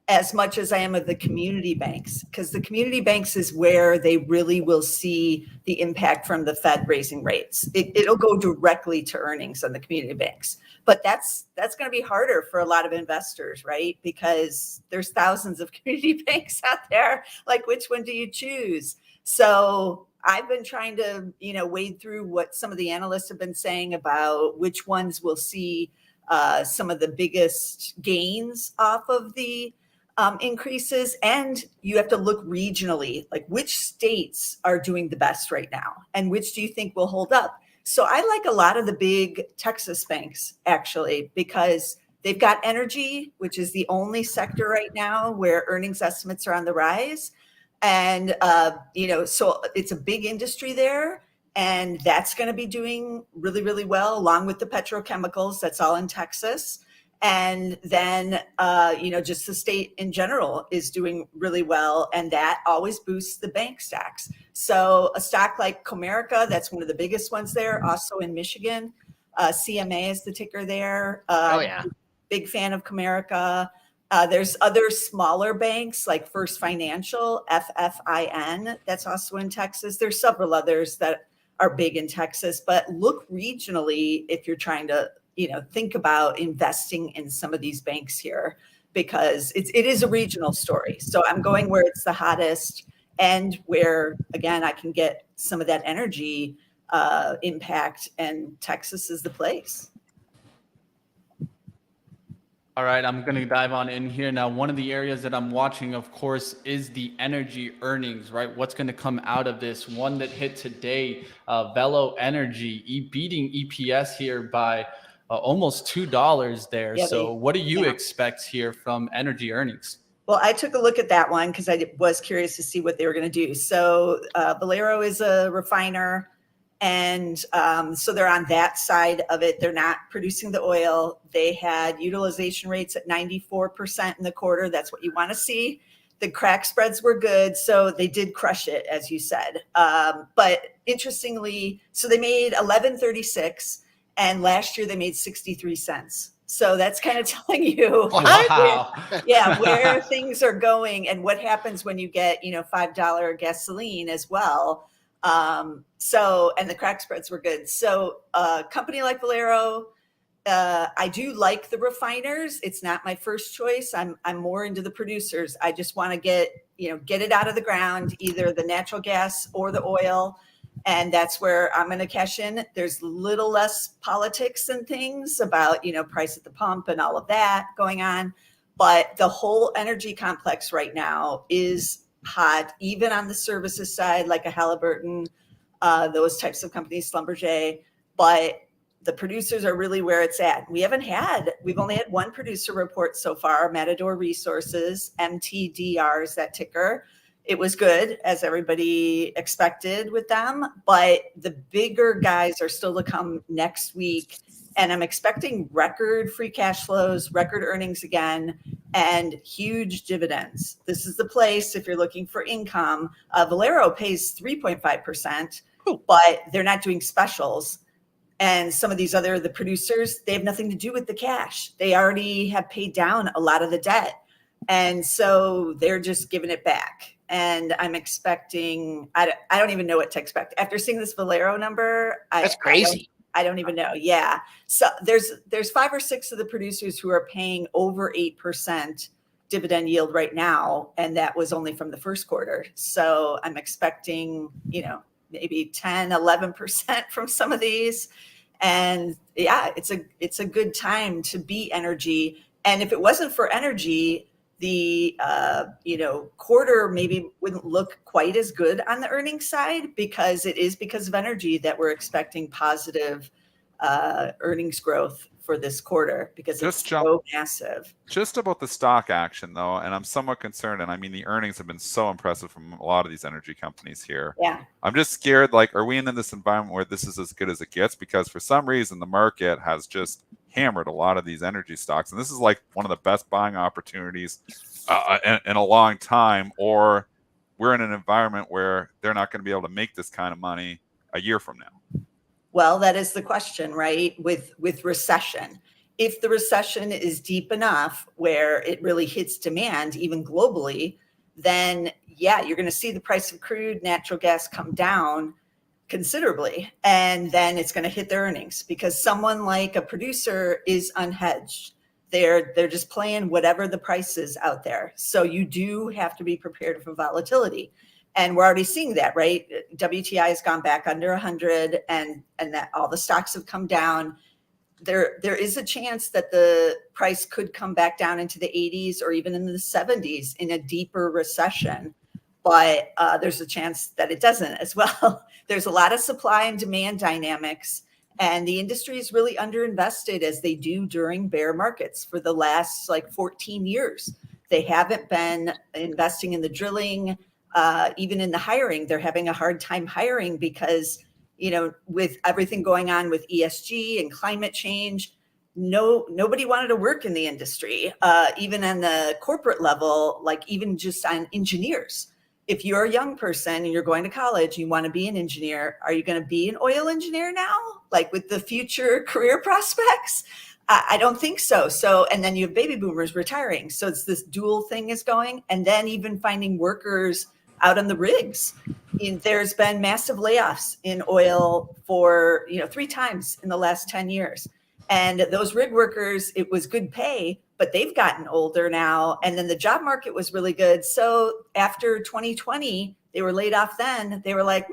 as much as I am of the community banks, because the community banks is where they really will see the impact from the Fed raising rates. It'll go directly to earnings on the community banks. But that's going to be harder for a lot of investors, right? Because there's thousands of community banks out there. Like, which one do you choose? So I've been trying to, wade through what some of the analysts have been saying about which ones will see some of the biggest gains off of the increases. And you have to look regionally, like which states are doing the best right now and which do you think will hold up? So I like a lot of the big Texas banks, actually, because they've got energy, which is the only sector right now where earnings estimates are on the rise. And, so it's a big industry there, and that's going to be doing really, really well, along with the petrochemicals. That's all in Texas. And then, just the state in general is doing really well, and that always boosts the bank stocks. So a stock like Comerica, that's one of the biggest ones there, also in Michigan. CMA is the ticker there. Big fan of Comerica. There's other smaller banks like First Financial, FFIN, that's also in Texas. There's several others that are big in Texas, but look regionally if you're trying to, think about investing in some of these banks here, because it is a regional story. So I'm going where it's the hottest and where, again, I can get some of that energy impact, and Texas is the place. All right, I'm going to dive on in here now. One of the areas that I'm watching, of course, is the energy earnings, right? What's going to come out of this? One that hit today, Velo Energy, beating EPS here by almost $2 there. Yeah, so what do you expect here from energy earnings? Well, I took a look at that one because I was curious to see what they were going to do. So Valero is a refiner. And so they're on that side of it. They're not producing the oil. They had utilization rates at 94% in the quarter. That's what you want to see. The crack spreads were good. So they did crush it, as you said. But interestingly, so they made $11.36, and last year they made 63 cents. So that's kind of telling you where things are going and what happens when you get, $5 gasoline as well. And the crack spreads were good. So a company like Valero, I do like the refiners. It's not my first choice. I'm more into the producers. I just want to get it out of the ground, either the natural gas or the oil. And that's where I'm going to cash in. There's a little less politics and things about, price at the pump and all of that going on. But the whole energy complex right now is hot, even on the services side, like a Halliburton, those types of companies, Schlumberger. But the producers are really where it's at. We've only had one producer report so far, Matador Resources, MTDR is that ticker. It was good, as everybody expected with them, but the bigger guys are still to come next week. And I'm expecting record free cash flows, record earnings again, and huge dividends. This is the place if you're looking for income. Valero pays 3.5%, but they're not doing specials. And some of these the producers, they have nothing to do with the cash. They already have paid down a lot of the debt. And so they're just giving it back. And I'm expecting, I don't even know what to expect. After seeing this Valero number, that's crazy. I don't even know. Yeah. So there's 5 or 6 of the producers who are paying over 8% dividend yield right now. And that was only from the first quarter. So I'm expecting, maybe 10, 11% from some of these. And yeah, it's a good time to be energy. And if it wasn't for energy, the quarter maybe wouldn't look quite as good on the earnings side, because it is because of energy that we're expecting positive earnings growth for this quarter, because it's so massive. Just about the stock action though, and I'm somewhat concerned, and I mean the earnings have been so impressive from a lot of these energy companies here. Yeah. I'm just scared, like, are we in this environment where this is as good as it gets? Because for some reason the market has just hammered a lot of these energy stocks. And this is like one of the best buying opportunities in a long time, or we're in an environment where they're not going to be able to make this kind of money a year from now. Well, that is the question, right? With recession. If the recession is deep enough where it really hits demand, even globally, then yeah, you're going to see the price of crude, natural gas come down considerably. And then it's going to hit their earnings because someone like a producer is unhedged. They're just playing whatever the price is out there. So you do have to be prepared for volatility. And we're already seeing that, right? WTI has gone back under 100 and that all the stocks have come down. There is a chance that the price could come back down into the 80s or even in the 70s in a deeper recession. But there's a chance that it doesn't as well. There's a lot of supply and demand dynamics, and the industry is really underinvested as they do during bear markets for the last like 14 years. They haven't been investing in the drilling, even in the hiring. They're having a hard time hiring because, you know, with everything going on with ESG and climate change, nobody wanted to work in the industry, even on the corporate level, like even just on engineers. If you're a young person and you're going to college, you want to be an engineer. Are you going to be an oil engineer now? Like with the future career prospects? I don't think so. And then you have baby boomers retiring. So it's this dual thing is going. And then even finding workers out on the rigs. There's been massive layoffs in oil for, 3 times in the last 10 years. And those rig workers, it was good pay, but they've gotten older now. And then the job market was really good. So after 2020, they were laid off then. They were like,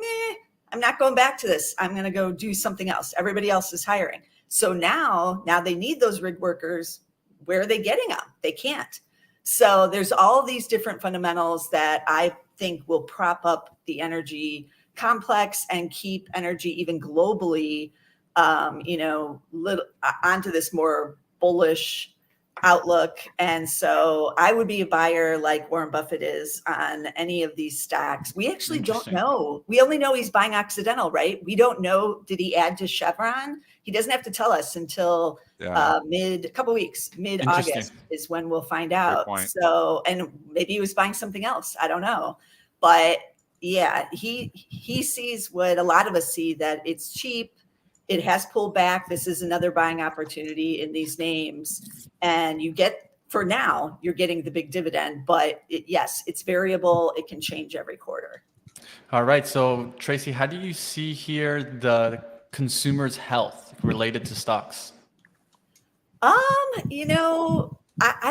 I'm not going back to this. I'm going to go do something else. Everybody else is hiring. So now they need those rig workers. Where are they getting them? They can't. So there's all these different fundamentals that I think will prop up the energy complex and keep energy even globally onto this more bullish outlook. And so I would be a buyer like Warren Buffett is on any of these stocks. We actually don't know. We only know he's buying Occidental, right? We don't know. Did he add to Chevron? He doesn't have to tell us until mid-August is when we'll find out. So, and maybe he was buying something else. I don't know. But yeah, he sees what a lot of us see, that it's cheap. It has pulled back. This is another buying opportunity in these names. And you get, for now, you're getting the big dividend. But yes, it's variable. It can change every quarter. All right. So, Tracey, how do you see here the consumer's health related to stocks? I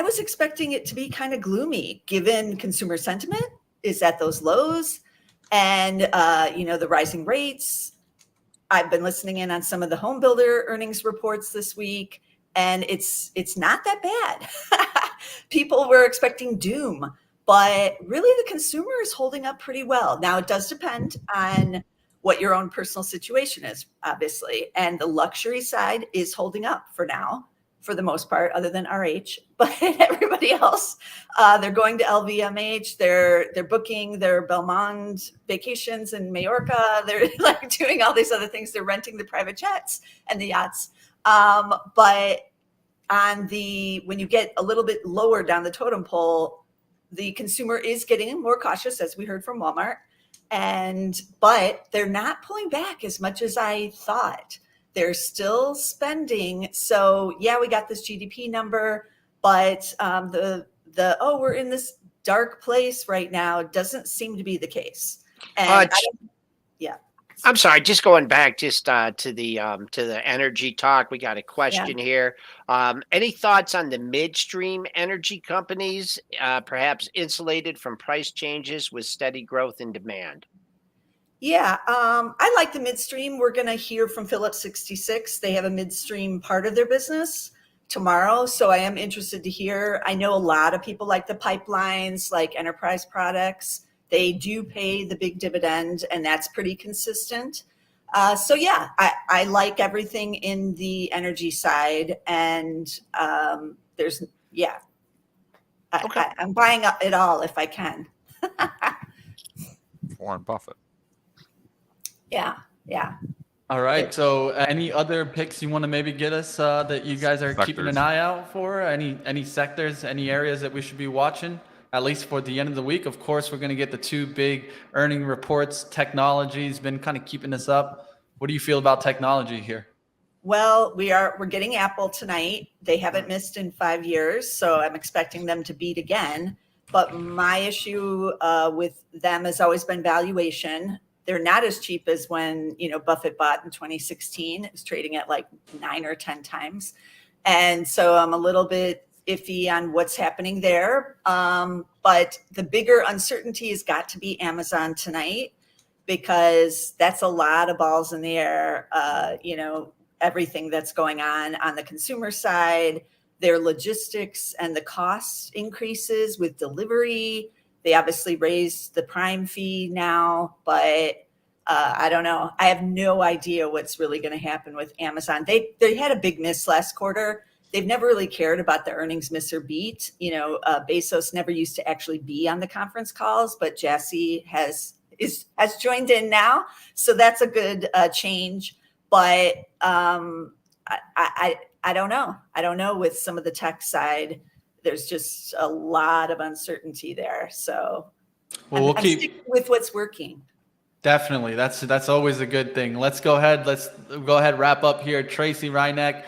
was expecting it to be kind of gloomy given consumer sentiment is at those lows and, the rising rates. I've been listening in on some of the home builder earnings reports this week, and it's not that bad. People were expecting doom, but really the consumer is holding up pretty well. Now, it does depend on what your own personal situation is, obviously, and the luxury side is holding up for now, for the most part, other than RH, but everybody else, they're going to LVMH, they're booking their Belmond vacations in Majorca, they're like doing all these other things, they're renting the private jets and the yachts. But when you get a little bit lower down the totem pole, the consumer is getting more cautious, as we heard from Walmart, but they're not pulling back as much as I thought. They're still spending. So yeah, we got this GDP number, but we're in this dark place right now doesn't seem to be the case. And I'm sorry, just going back to the energy talk. We got a question here. Any thoughts on the midstream energy companies, perhaps insulated from price changes with steady growth in demand? Yeah, I like the midstream. We're going to hear from Phillips 66. They have a midstream part of their business tomorrow. So I am interested to hear. I know a lot of people like the pipelines, like Enterprise Products. They do pay the big dividend, and that's pretty consistent. I like everything in the energy side. And I'm buying it all if I can. Warren Buffett. Yeah. All right. So any other picks you want to maybe get us that you guys are keeping an eye out for? Any sectors, any areas that we should be watching, at least for the end of the week? Of course, we're going to get the two big earning reports. Technology's been kind of keeping us up. What do you feel about technology here? Well, we're getting Apple tonight. They haven't missed in 5 years, so I'm expecting them to beat again. But my issue with them has always been valuation. They're not as cheap as when, Buffett bought in 2016. It was trading at like 9 or 10 times. And so I'm a little bit iffy on what's happening there. But the bigger uncertainty has got to be Amazon tonight, because that's a lot of balls in the air. Everything that's going on the consumer side, their logistics and the cost increases with delivery. They obviously raised the Prime fee now, but I don't know. I have no idea what's really going to happen with Amazon. They had a big miss last quarter. They've never really cared about the earnings miss or beat. Bezos never used to actually be on the conference calls, but Jassy has joined in now, so that's a good change. But I don't know. I don't know with some of the tech side. There's just a lot of uncertainty there. So we'll keep sticking with what's working. Definitely. That's always a good thing. Let's go ahead, wrap up here. Tracey Ryniec,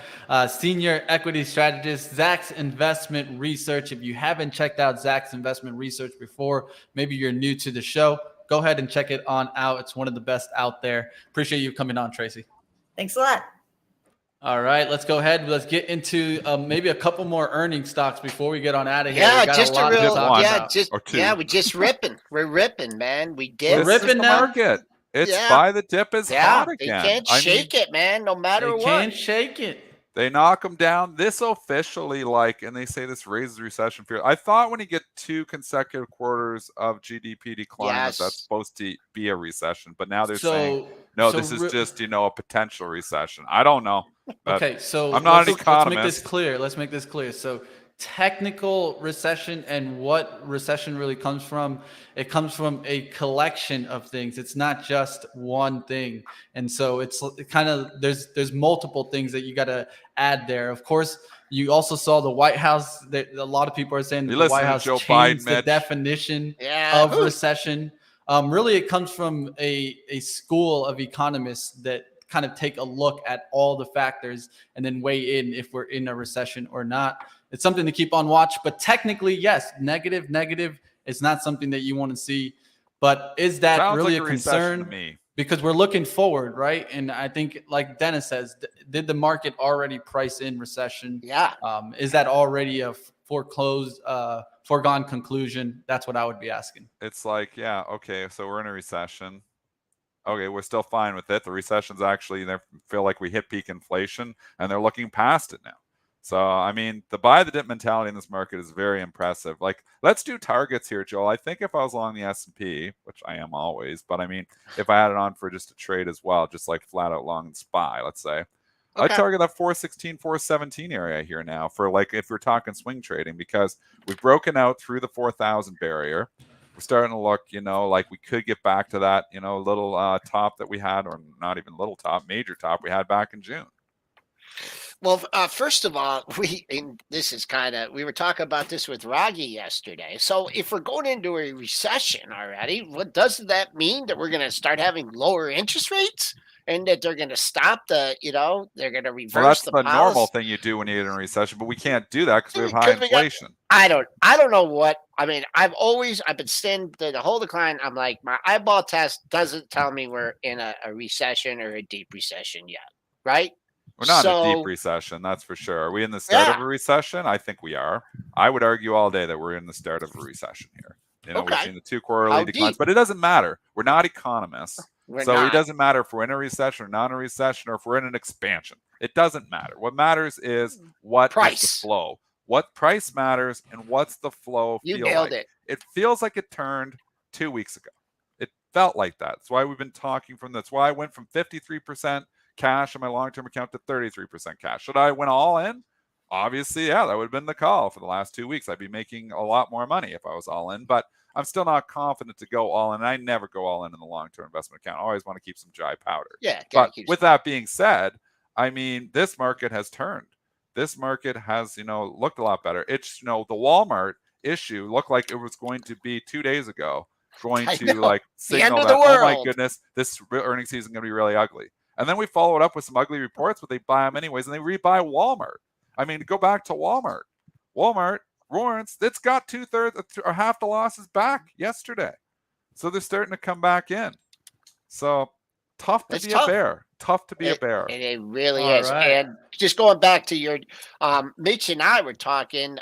Senior Equity Strategist, Zacks Investment Research. If you haven't checked out Zacks Investment Research before, maybe you're new to the show, go ahead and check it on out. It's one of the best out there. Appreciate you coming on, Tracey. Thanks a lot. All right, let's go ahead. Let's get into maybe a couple more earnings stocks before we get on out of here. Yeah, we got just a real, about. we're just ripping. We're ripping, man. We did. We're ripping now. Market. It's buy the dip is hot again. They can't shake it, man. No matter what. They can't shake it. They knock them down. This officially, and they say this raises recession fear. I thought when you get 2 consecutive quarters of GDP decline, that's supposed to be a recession. But now they're saying, no, this is just, a potential recession. I don't know. Okay, so I'm not an economist. Let's make this clear. So technical recession and what recession really comes from, it comes from a collection of things. It's not just one thing. And so it's kind of, there's multiple things that you got to add there. Of course, you also saw the White House, that a lot of people are saying the White House changed the definition of recession. Really, it comes from a school of economists that kind of take a look at all the factors and then weigh in if we're in a recession or not. It's something to keep on watch, but technically, yes, negative is not something that you want to see. But is that really a concern? To me. Because we're looking forward, right? And I think, like Dennis says, did the market already price in recession? Yeah. Is that already a foregone conclusion? That's what I would be asking. It's okay, so we're in a recession. Okay, we're still fine with it. The recession's actually, they feel like we hit peak inflation, and they're looking past it now. So, the buy the dip mentality in this market is very impressive. Let's do targets here, Joel. I think if I was long the S&P, which I am always, but if I had it on for just a trade as well, just flat out long and SPY, let's say, I target that 416, 417 area here now for if we're talking swing trading, because we've broken out through the 4,000 barrier. We're starting to look, we could get back to that, little top that we had, or not even little top, major top we had back in June. Well, first of all, we were talking about this with Raghi yesterday. So if we're going into a recession already, what does that mean? That we're going to start having lower interest rates, and that they're going to stop they're going to reverse that's the the policy? Normal thing you do when you get in a recession, but we can't do that because we have high inflation. I don't know what. I've been saying the whole decline. I'm like, my eyeball test doesn't tell me we're in a recession or a deep recession yet, right? We're not in a deep recession, that's for sure. Are we in the start of a recession? I think we are. I would argue all day that we're in the start of a recession here. We've seen the 2 quarterly declines, but it doesn't matter. We're not economists. It doesn't matter if we're in a recession or not in a recession, or if we're in an expansion. It doesn't matter. What matters is what is the flow. What price matters and what's the flow feel like. It feels like it turned 2 weeks ago. It felt like that. That's why we've been talking that's why I went from 53% cash in my long-term account to 33% cash. Should I went all in? Obviously, that would have been the call for the last 2 weeks. I'd be making a lot more money if I was all in, but I'm still not confident to go all in. I never go all in the long-term investment account. I always want to keep some dry powder. Yeah. But with that being said, I mean, this market has turned. This market has, looked a lot better. It's, the Walmart issue looked like it was going to be 2 days ago, going to signal that, oh my goodness, this earnings season is going to be really ugly. And then we follow it up with some ugly reports, but they buy them anyways, and they rebuy Walmart. I mean, go back to Walmart. Walmart warrants, it's got 2/3 or half the losses back yesterday. So they're starting to come back in. So tough to be a bear. Tough to be a bear. And it really is. Right. And just going back to your, Mitch and I were talking,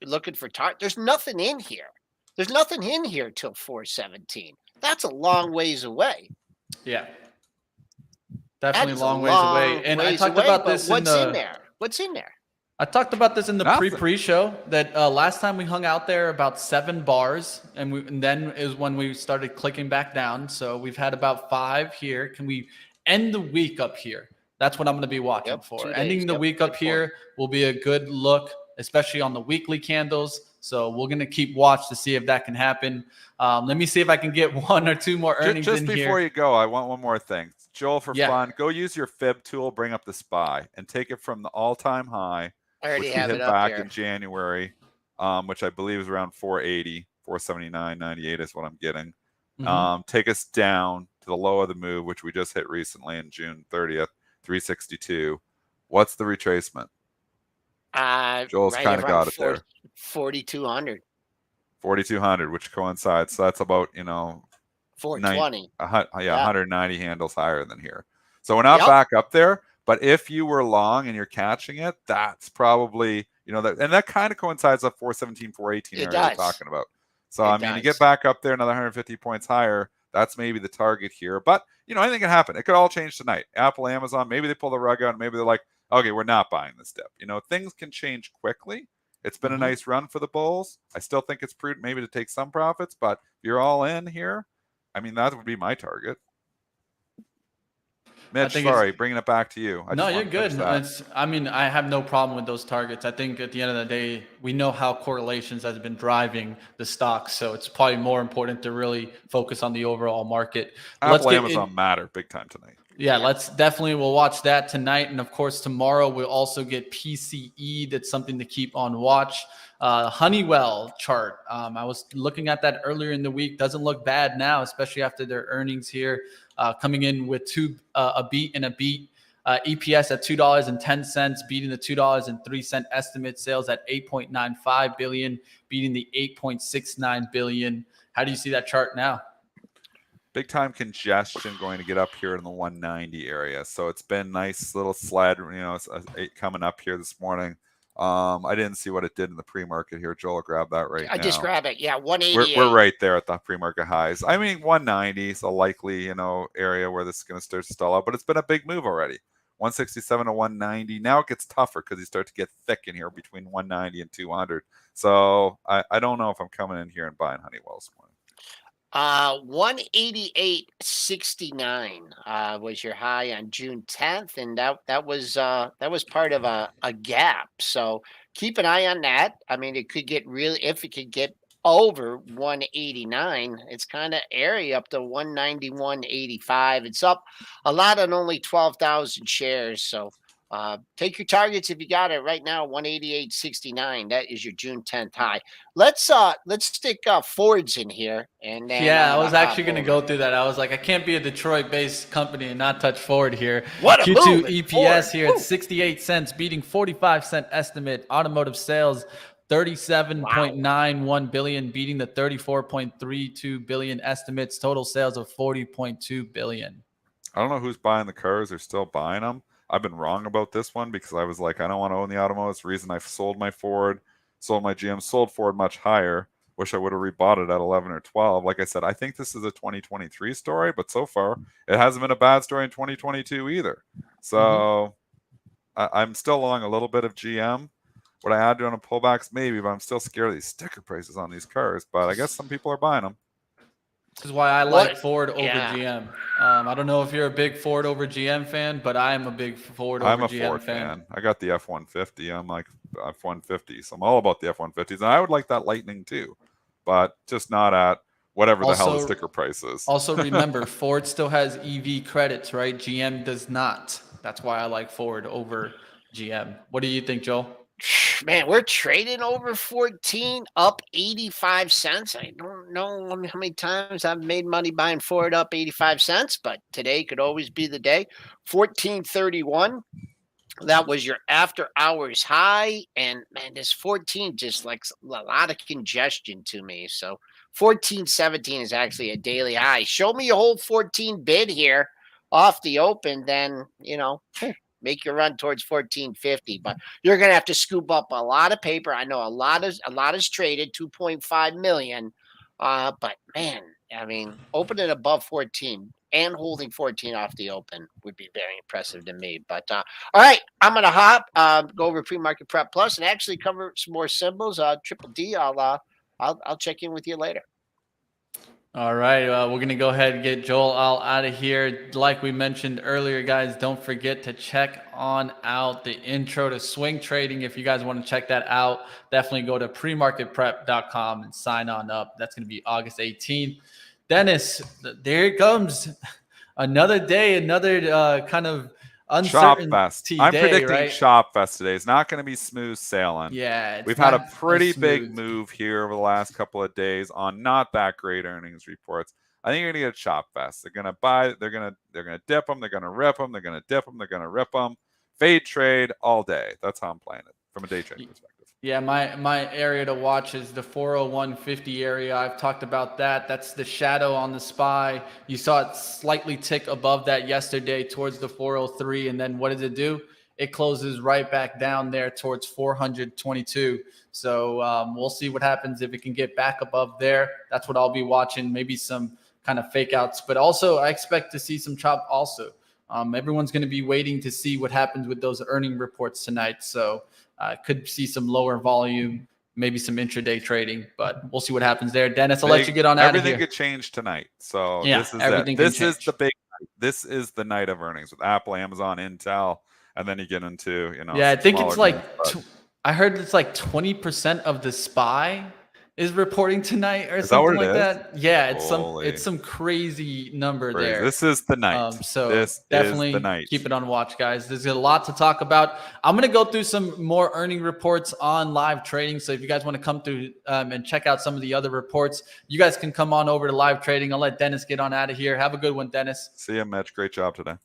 looking for there's nothing in here. There's nothing in here till 417. That's a long ways away. Yeah. Definitely a long ways away. And I talked about this in there? What's in there? I talked about this in the pre-show that last time we hung out there about 7 bars, and then is when we started clicking back down. So we've had about 5 here. Can we end the week up here? That's what I'm going to be watching for. Ending the week up here will be a good look, especially on the weekly candles. So we're going to keep watch to see if that can happen. Let me see if I can get 1 or 2 more earnings in here. Just before you go, I want one more thing. Joel, for fun, go use your fib tool, bring up the SPY, and take it from the all-time high, which we hit back in January, which I believe is around 480, 479.98 is what I'm getting. Take us down to the low of the move, which we just hit recently in June 30th, 362. What's the retracement? Joel's kind of got it there. 4,200. 4,200, which coincides. So that's about, 420. 190 handles higher than here. So we're not back up there, but if you were long and you're catching it, that's probably, that kind of coincides with 417, 418 area we're talking about. So, you get back up there another 150 points higher, that's maybe the target here. But, anything can happen. It could all change tonight. Apple, Amazon, maybe they pull the rug out and maybe they're like, okay, we're not buying this dip. Things can change quickly. It's been a nice run for the bulls. I still think it's prudent maybe to take some profits, but if you're all in here, that would be my target. Mitch, sorry, bringing it back to you. No, you're good. I have no problem with those targets. I think at the end of the day, we know how correlations has been driving the stocks, so it's probably more important to really focus on the overall market. Apple, Amazon matter big time tonight. Yeah, we'll watch that tonight. And of course, tomorrow we'll also get PCE. That's something to keep on watch. Honeywell chart. I was looking at that earlier in the week. Doesn't look bad now, especially after their earnings here, coming in with a beat and a beat. EPS at $2.10, beating the $2.03 estimate. Sales at $8.95 billion, beating the $8.69 billion. How do you see that chart now? Big time congestion going to get up here in the 190 area. So it's been nice little sled, coming up here this morning. I didn't see what it did in the pre-market here. Joel, grab that now. I just grabbed it. Yeah, 188. We're right there at the pre-market highs. 190 is a likely, area where this is going to start to stall out, but it's been a big move already. 167 to 190. Now it gets tougher because you start to get thick in here between 190 and 200. So I don't know if I'm coming in here and buying Honeywell this morning. 188.69 was your high on June 10th, and that was part of a gap. So keep an eye on that. It could get if it could get over 189, it's kind of airy up to 191.85. It's up a lot on only 12,000 shares. So take your targets if you got it right now. 188.69. That is your June 10th high. Let's stick Fords in here. And then, I was actually going to go through that. I was like, I can't be a Detroit-based company and not touch Ford here. What a Q2 move, EPS Ford. here at 68 cents, beating 45-cent estimate. Automotive sales 37.91 billion, beating the 34.32 billion estimates. Total sales of 40.2 billion. I don't know who's buying the cars. They're still buying them. I've been wrong about this one because I was like, I don't want to own the automotive. It's the reason I sold my Ford, sold my GM, sold Ford much higher. Wish I would have rebought it at 11 or 12. Like I said, I think this is a 2023 story, but so far it hasn't been a bad story in 2022 either. So I'm still long a little bit of GM. Would I add to on a pullbacks? Maybe, but I'm still scared of these sticker prices on these cars. But I guess some people are buying them. This is why I like Ford over GM. I don't know if you're a big Ford over GM fan, but I am a big Ford over GM fan. I'm a Ford fan. I got the F-150. I'm like F-150. So I'm all about the F-150s. And I would like that Lightning too. but just not at whatever the hell the Also- sticker price is. Also, remember, Ford still has EV credits, right? GM does not. That's why I like Ford over GM. What do you think, Joel? Man, we're trading over 14, up 85 cents. I don't know how many times I've made money buying Ford up 85 cents, but today could always be the day. 14.31. That was your after hours high. And man, this 14 just like a lot of congestion to me. So 14.17 is actually a daily high. Show me a whole 14 bid here off the open, then, make your run towards 14.50. But you're going to have to scoop up a lot of paper. I know a lot is traded, 2.5 million. But man, I mean, opening above 14 and holding 14 off the open would be very impressive to me. But all right, I'm gonna hop, go over pre-market prep plus, and actually cover some more symbols. Triple D. I'll check in with you later. All right, we're going to go ahead and get Joel all out of here. Like we mentioned earlier, guys, don't forget to check on out the intro to swing trading. If you guys want to check that out, definitely go to premarketprep.com and sign on up. That's going to be August 18th. Dennis, there it comes. Another day, another kind of uncertainty Shop fest. day, I'm predicting right? shop fest today. It's not going to be smooth sailing. Yeah, we've had a not pretty smooth. big move here over the last couple of days on not that great earnings reports. I think you're going to get a shop fest. They're going to buy. They're going to dip them. They're going to rip them. They're going to dip them. They're going to rip them. Fade trade all day. That's how I'm playing it from a day trade perspective. Yeah, my area to watch is the 401.50 area. I've talked about that. That's the shadow on the SPY. You saw it slightly tick above that yesterday towards the 403. And then what does it do? It closes right back down there towards 422. So we'll see what happens if it can get back above there. That's what I'll be watching. Maybe some kind of fake outs. But also I expect to see some chop also. Everyone's going to be waiting to see what happens with those earning reports tonight. So could see some lower volume, maybe some intraday trading, but we'll see what happens there. Dennis, I'll let you get on out of here. Everything could change tonight. So yeah, this is everything. This is the big night. This is the night of earnings with Apple, Amazon, Intel, and then you get into, Yeah, I think it's like, names, I heard it's like 20% of the SPY is reporting tonight or something like that. Yeah, it's some crazy number there. This is the night. So this definitely is the night. Keep it on watch, guys. There's a lot to talk about. I'm going to go through some more earning reports on live trading. So if you guys want to come through and check out some of the other reports, you guys can come on over to live trading. I'll let Dennis get on out of here. Have a good one, Dennis. See you, Mitch. Great job today.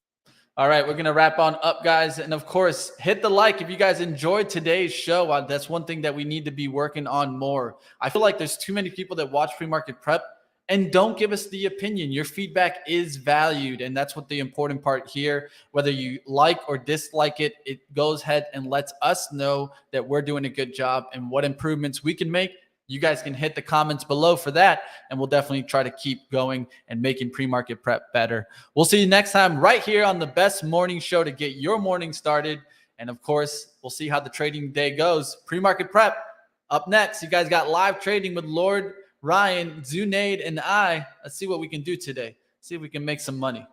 All right, we're going to wrap on up, guys. And of course, hit the like if you guys enjoyed today's show. That's one thing that we need to be working on more. I feel like there's too many people that watch pre-market prep and don't give us the opinion. Your feedback is valued, and that's what the important part here. Whether you like or dislike it, it goes ahead and lets us know that we're doing a good job and what improvements we can make. You guys can hit the comments below for that, and we'll definitely try to keep going and making pre-market prep better. We'll see you next time right here on the best morning show to get your morning started. And of course, we'll see how the trading day goes. Pre-market prep up next. You guys got live trading with Lord, Ryan, Zunaid, and I. Let's see what we can do today. See if we can make some money.